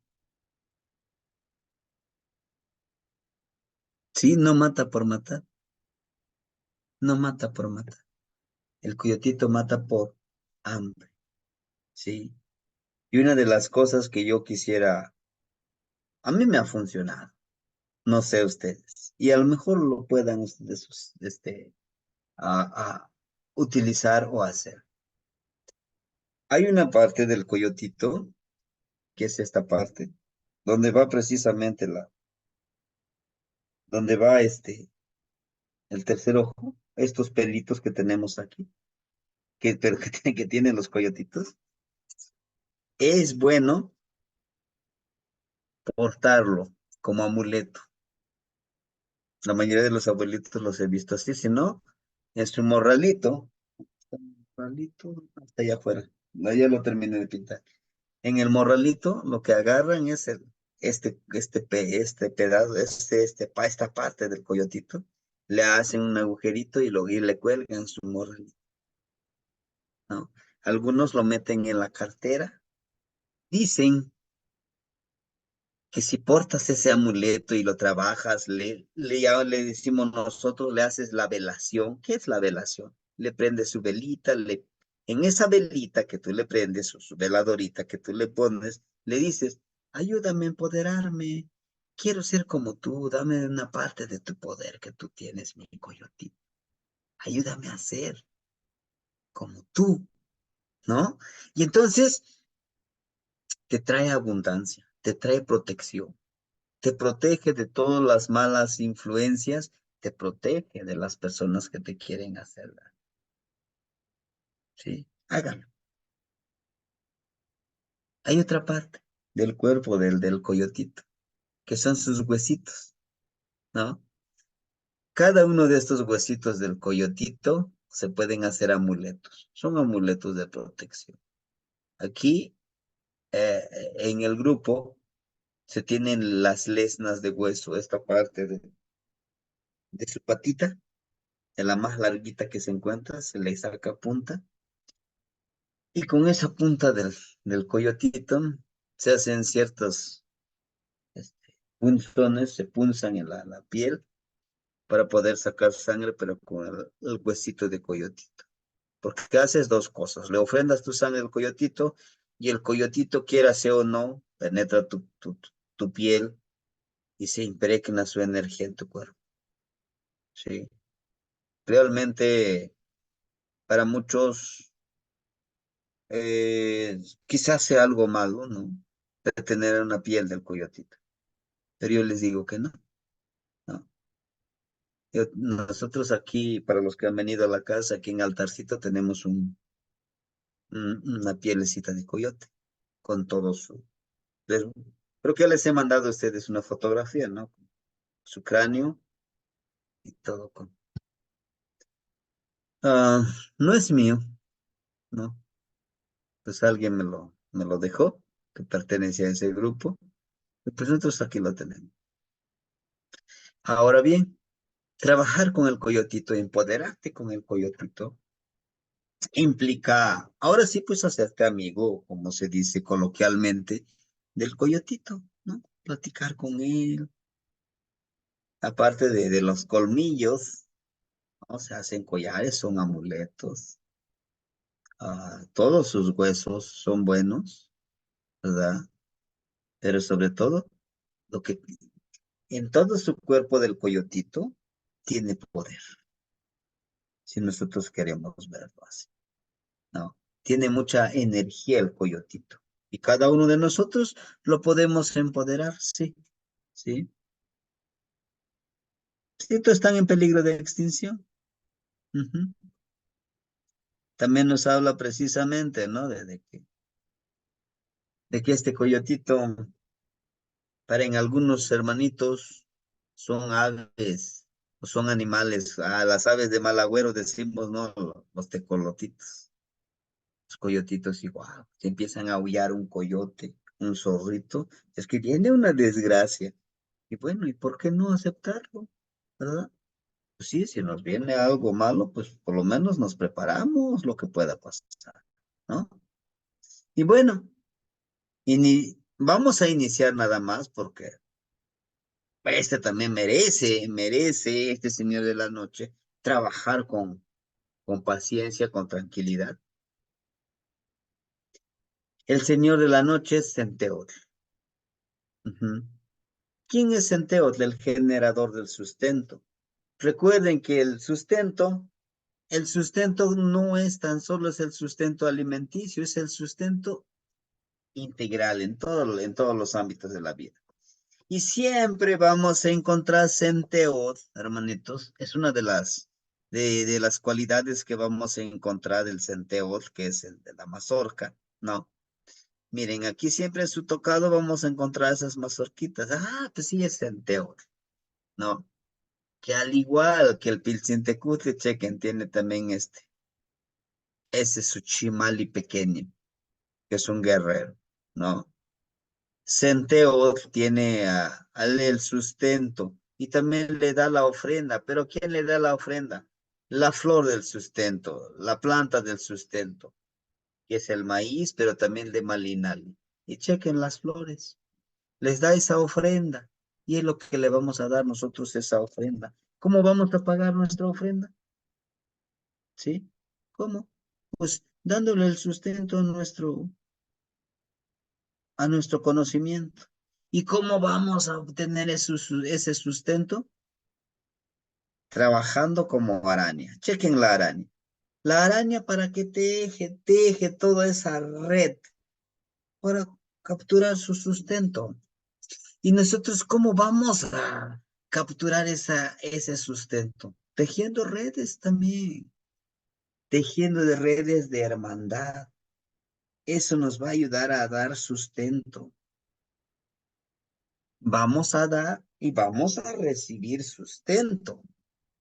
Speaker 1: Sí, no mata por matar, no mata por matar. El coyotito mata por hambre, ¿sí? Y una de las cosas que yo quisiera, a mí me ha funcionado, no sé ustedes, y a lo mejor lo puedan ustedes, a utilizar o hacer. Hay una parte del coyotito, que es esta parte, donde va precisamente donde va el tercer ojo, estos pelitos que tenemos aquí, pero que tienen los coyotitos. Es bueno portarlo como amuleto. La mayoría de los abuelitos los he visto así, si no, en su morralito, morralito, hasta allá afuera. No, ya lo terminé de pintar. En el morralito lo que agarran es este pedazo, esta parte del coyotito, le hacen un agujerito y le cuelgan su morralito, ¿no? Algunos lo meten en la cartera. Dicen que si portas ese amuleto y lo trabajas, ya le decimos nosotros, le haces la velación. ¿Qué es la velación? Le prendes su velita, en esa velita que tú le prendes, o su veladorita que tú le pones, le dices, ayúdame a empoderarme, quiero ser como tú, dame una parte de tu poder que tú tienes, mi coyotito. Ayúdame a ser como tú, ¿no? Y entonces te trae abundancia, te trae protección, te protege de todas las malas influencias, te protege de las personas que te quieren hacer daño. ¿Sí? Háganlo. Hay otra parte del cuerpo del coyotito, que son sus huesitos, ¿no? Cada uno de estos huesitos del coyotito se pueden hacer amuletos. Son amuletos de protección. Aquí, eh, en el grupo, se tienen las lesnas de hueso, esta parte de su patita, de la más larguita que se encuentra, se le saca punta. Y con esa punta del coyotito se hacen ciertos punzones, se punzan en la piel para poder sacar sangre, pero con el huesito de coyotito. Porque haces dos cosas, le ofrendas tu sangre al coyotito y el coyotito, quiera sea o no, penetra tu piel y se impregna su energía en tu cuerpo. ¿Sí? Realmente, para muchos, quizás sea algo malo, ¿no? De tener una piel del coyotito. Pero yo les digo que no, ¿no? Nosotros aquí, para los que han venido a la casa, aquí en Altarcito tenemos una pielecita de coyote con todo su... les- Creo que ya les he mandado a ustedes una fotografía, ¿no? Su cráneo y todo con... Ah, no es mío, ¿no? Pues alguien me lo dejó, que pertenece a ese grupo, y pues nosotros aquí lo tenemos. Ahora bien, trabajar con el coyotito, empoderarte con el coyotito, implica, ahora sí, pues hacerte amigo, como se dice coloquialmente, del coyotito, ¿no? Platicar con él, aparte de los colmillos, ¿no? Se hacen collares, son amuletos, todos sus huesos son buenos, ¿verdad? Pero sobre todo, lo que en todo su cuerpo del coyotito tiene poder, si nosotros queremos verlo así, ¿no? Tiene mucha energía el coyotito. Y cada uno de nosotros lo podemos empoderar, sí, sí. Estos están en peligro de extinción. Ujú. También nos habla precisamente, ¿no? De que este coyotito, para en algunos hermanitos, son aves o son animales. A las aves de mal agüero decimos, ¿no? Los tecolotitos. Los coyotitos igual. Se empiezan a aullar un coyote, un zorrito. Es que viene una desgracia. Y bueno, ¿y por qué no aceptarlo? ¿Verdad? Pues sí, si nos viene algo malo, pues por lo menos nos preparamos lo que pueda pasar, ¿no? Y bueno, vamos a iniciar nada más porque este también merece este señor de la noche trabajar con paciencia, con tranquilidad. El señor de la noche es Centeotl. Ujú. ¿Quién es Centeotl? El generador del sustento. Recuerden que el sustento no es tan solo es el sustento alimenticio, es el sustento integral en todos los ámbitos de la vida. Y siempre vamos a encontrar Centeot, hermanitos. Es una de las cualidades que vamos a encontrar del Centeot, que es el de la mazorca. No, miren, aquí siempre en su tocado vamos a encontrar esas mazorquitas. Ah, pues sí es Centeot. No, que al igual que el Pilsintecuhtli, chequen, tiene también ese su chimali pequeño, que es un guerrero, ¿no? Centeo tiene al el sustento y también le da la ofrenda, pero ¿quién le da la ofrenda? La flor del sustento, la planta del sustento, que es el maíz, pero también de malinali. Y chequen las flores, les da esa ofrenda y es lo que le vamos a dar nosotros esa ofrenda. ¿Cómo vamos a pagar nuestra ofrenda? ¿Sí? ¿Cómo? Pues dándole el sustento a nuestro conocimiento. ¿Y cómo vamos a obtener ese sustento? Trabajando como araña. Chequen la araña. La araña para que teje toda esa red para capturar su sustento. ¿Y nosotros cómo vamos a capturar ese sustento? Tejiendo redes también, tejiendo de redes de hermandad. Eso nos va a ayudar a dar sustento. Vamos a dar y vamos a recibir sustento,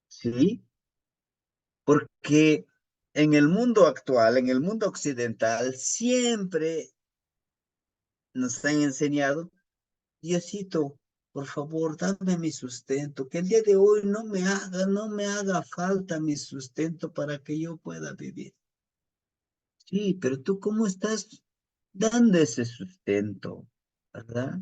Speaker 1: ¿sí? Porque en el mundo actual, en el mundo occidental, siempre nos han enseñado, Diosito, por favor, dame mi sustento, que el día de hoy no me haga falta mi sustento para que yo pueda vivir. Sí, pero tú cómo estás dando ese sustento, ¿verdad?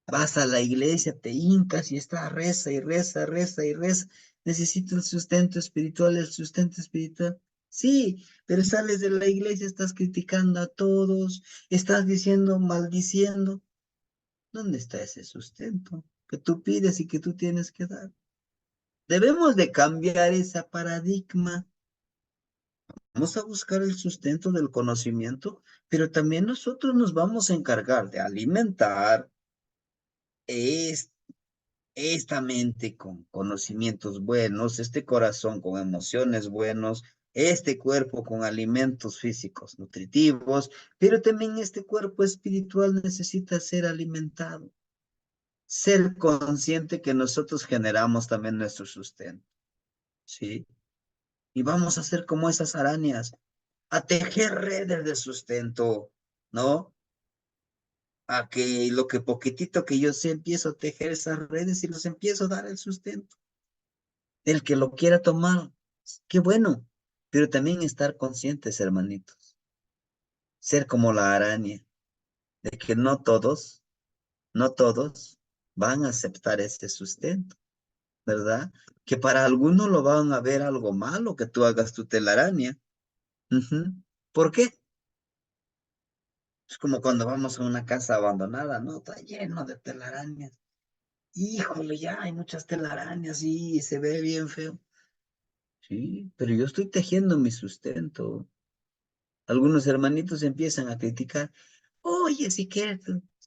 Speaker 1: Vas a la iglesia, te hincas y está reza y reza, reza y reza. Necesito el sustento espiritual, el sustento espiritual. Sí, pero sales de la iglesia, estás criticando a todos, estás diciendo, maldiciendo. ¿Dónde está ese sustento que tú pides y que tú tienes que dar? Debemos de cambiar ese paradigma. Vamos a buscar el sustento del conocimiento, pero también nosotros nos vamos a encargar de alimentar es- esta mente con conocimientos buenos, este corazón con emociones buenos, este cuerpo con alimentos físicos nutritivos, pero también este cuerpo espiritual necesita ser alimentado, ser consciente que nosotros generamos también nuestro sustento, ¿sí? Y vamos a ser como esas arañas, a tejer redes de sustento, ¿no? A que lo que poquitito que yo sé, empiezo a tejer esas redes y los empiezo a dar el sustento. El que lo quiera tomar, qué bueno, pero también estar conscientes, hermanitos, ser como la araña, de que no todos van a aceptar ese sustento, ¿verdad? Que para algunos lo van a ver algo malo que tú hagas tu telaraña. Ujú. ¿Por qué? Es como cuando vamos a una casa abandonada, ¿no? Está lleno de telarañas. Híjole, ya hay muchas telarañas y se ve bien feo. Sí, pero yo estoy tejiendo mi sustento. Algunos hermanitos empiezan a criticar. Oye, sí que,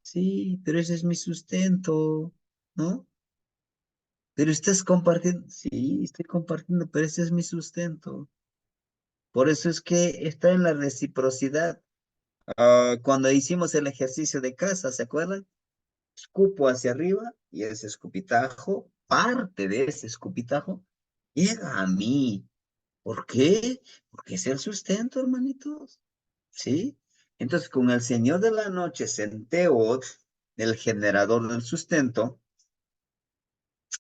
Speaker 1: sí, pero ese es mi sustento, ¿no? Pero estás compartiendo. Sí, estoy compartiendo, pero ese es mi sustento. Por eso es que está en la reciprocidad. Cuando hicimos el ejercicio de casa, ¿se acuerdan? Escupo hacia arriba y ese escupitajo, parte de ese escupitajo, llega a mí. ¿Por qué? Porque es el sustento, hermanitos. ¿Sí? Entonces, con el Señor de la Noche, Centeot, el generador del sustento,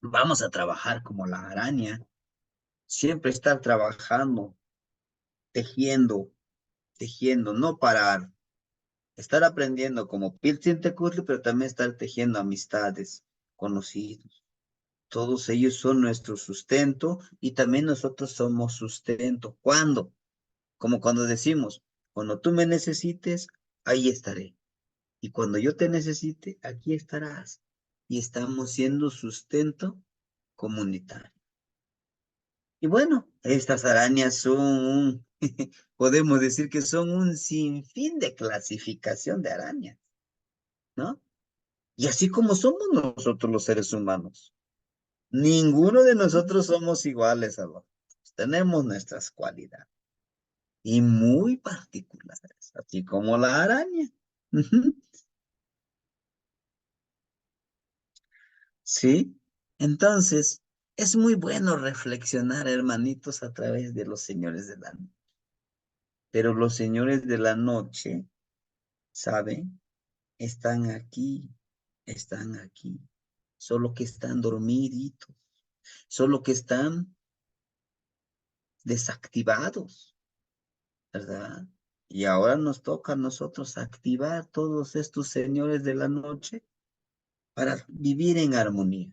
Speaker 1: vamos a trabajar como la araña. Siempre estar trabajando, tejiendo, tejiendo, no parar. Estar aprendiendo como Pilsin Tecutli, pero también estar tejiendo amistades, conocidos. Todos ellos son nuestro sustento y también nosotros somos sustento. ¿Cuándo? Como cuando decimos, cuando tú me necesites, ahí estaré. Y cuando yo te necesite, aquí estarás. Y estamos siendo sustento comunitario. Y bueno, estas arañas son, podemos decir que son un sinfín de clasificación de arañas, ¿no? Y así como somos nosotros los seres humanos. Ninguno de nosotros somos iguales a los. Tenemos nuestras cualidades y muy particulares, así como la araña. Ujú. ¿Sí? Entonces, es muy bueno reflexionar, hermanitos, a través de los señores de la noche. Pero los señores de la noche, ¿saben? Están aquí, solo que están dormiditos, solo que están desactivados, ¿verdad? Y ahora nos toca a nosotros activar todos estos señores de la noche para vivir en armonía.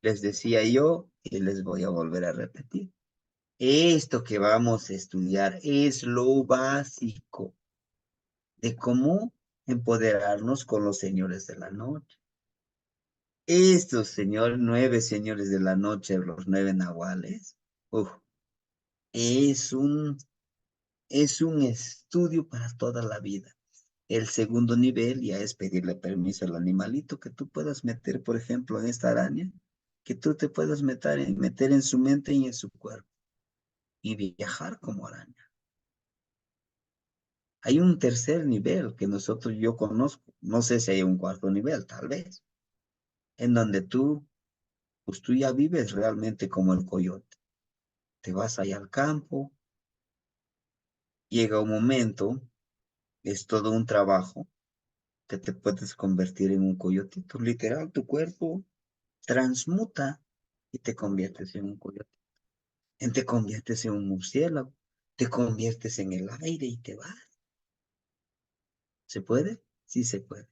Speaker 1: Les decía yo y les voy a volver a repetir. Esto que vamos a estudiar es lo básico de cómo empoderarnos con los señores de la noche. Estos señores, 9 señores de la noche, los 9 nahuales, uf, es un, es un estudio para toda la vida. El segundo nivel ya es pedirle permiso al animalito que tú puedas meter, por ejemplo, en esta araña, que tú te puedas meter en su mente y en su cuerpo y viajar como araña. Hay un tercer nivel que yo conozco, no sé si hay un cuarto nivel, tal vez, en donde pues tú ya vives realmente como el coyote. Te vas allá al campo, llega un momento, es todo un trabajo, que te puedes convertir en un coyotito. Literal, tu cuerpo transmuta y te conviertes en un coyote. Te conviertes en un murciélago, te conviertes en el aire y te vas. ¿Se puede? Sí se puede.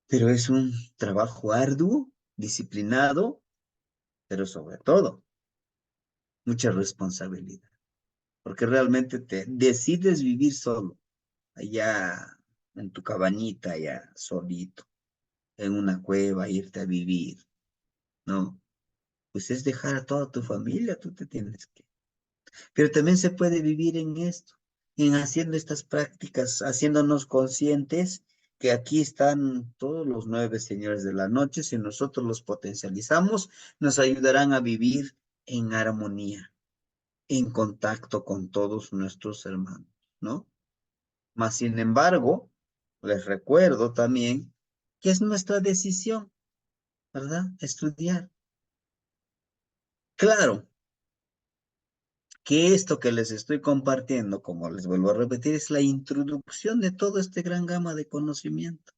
Speaker 1: Pero es un trabajo arduo, disciplinado, pero sobre todo, mucha responsabilidad. Porque realmente te decides vivir solo, allá en tu cabañita, allá solito, en una cueva, irte a vivir, ¿no? pues es dejar a toda tu familia, tú te tienes que. Pero también se puede vivir en esto, en haciendo estas prácticas, haciéndonos conscientes que aquí están todos los 9 señores de la noche, si nosotros los potencializamos, nos ayudarán a vivir en armonía, en contacto con todos nuestros hermanos, ¿no? Mas, sin embargo, les recuerdo también que es nuestra decisión, ¿verdad? Estudiar. Claro, que esto que les estoy compartiendo, como les vuelvo a repetir, es la introducción de todo este gran gama de conocimiento.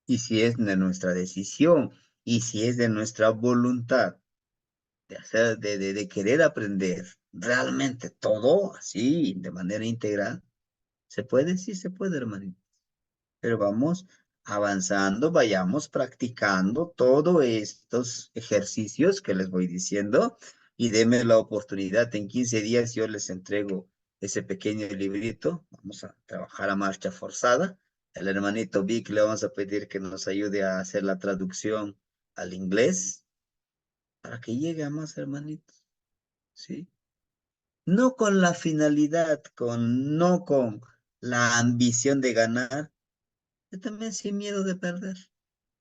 Speaker 1: Y si es de nuestra decisión y si es de nuestra voluntad de hacer, de querer aprender realmente todo así, de manera integral, ¿se puede? Sí, se puede, hermanito. Pero vamos avanzando, vayamos practicando todos estos ejercicios que les voy diciendo y denme la oportunidad. En 15 días yo les entrego ese pequeño librito. Vamos a trabajar a marcha forzada. El hermanito Vic le vamos a pedir que nos ayude a hacer la traducción al inglés para que llegue a más hermanitos, ¿sí? No con la finalidad, no con la ambición de ganar, y también sin miedo de perder,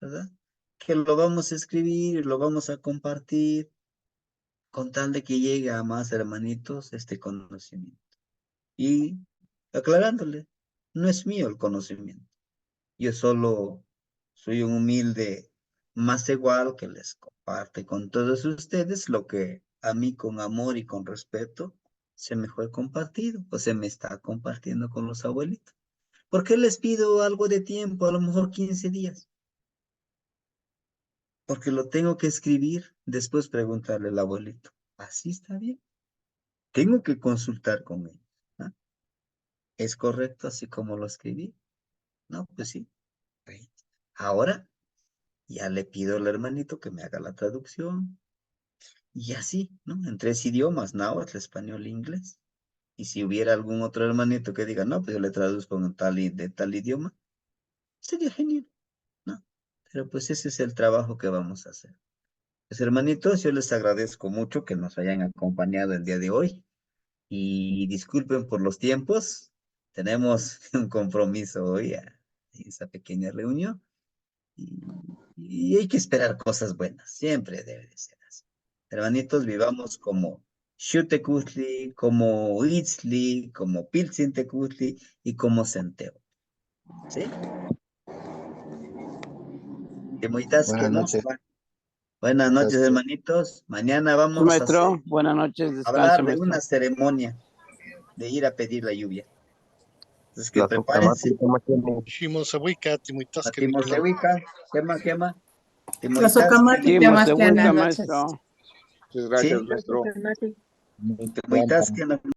Speaker 1: ¿verdad? Que lo vamos a escribir, lo vamos a compartir, con tal de que llegue a más hermanitos este conocimiento. Y aclarándole, no es mío el conocimiento. Yo solo soy un humilde más igual que les comparte con todos ustedes lo que a mí con amor y con respeto se me fue compartido o se me está compartiendo con los abuelitos. ¿Por qué les pido algo de tiempo? A lo mejor 15 días. Porque lo tengo que escribir, después preguntarle al abuelito. ¿Así está bien? Tengo que consultar con él. ¿Ah? ¿Es correcto así como lo escribí? No, pues sí. Ok. Ahora ya le pido al hermanito que me haga la traducción. Y así, ¿no? En 3 idiomas, náhuatl, español e inglés. Y si hubiera algún otro hermanito que diga, no, pues yo le traduzco en de tal idioma, sería genial, ¿no? Pero pues ese es el trabajo que vamos a hacer. Pues hermanitos, yo les agradezco mucho que nos hayan acompañado el día de hoy y disculpen por los tiempos. Tenemos un compromiso hoy en esa pequeña reunión y hay que esperar cosas buenas. Siempre debe de ser así. Hermanitos, vivamos como Xutecutli, como Itzli, como Piltzintecutli y como Centeo. ¿Sí? Que muitas que
Speaker 2: Buenas
Speaker 1: nos
Speaker 2: noches.
Speaker 1: va. Buenas noches, hermanitos. Mañana vamos a
Speaker 3: Maestro, buenas noches, descanse,
Speaker 1: hablar de
Speaker 3: maestro.
Speaker 1: una ceremonia de ir a pedir la lluvia. Entonces que
Speaker 4: La
Speaker 1: prepárense.
Speaker 4: Tucamatin, ¿cómo tiene?
Speaker 5: Shimosabuika, Timuitasque, maestro.
Speaker 1: Matimosehuica, quema,
Speaker 6: La
Speaker 1: timoitasque,
Speaker 6: Socamati
Speaker 3: Seguimos,
Speaker 6: Temascana.
Speaker 3: se
Speaker 6: Buenas
Speaker 3: ubica,
Speaker 6: noches.
Speaker 3: maestro.
Speaker 4: Muchas gracias,
Speaker 1: sí,
Speaker 4: maestro.
Speaker 1: timoitasque,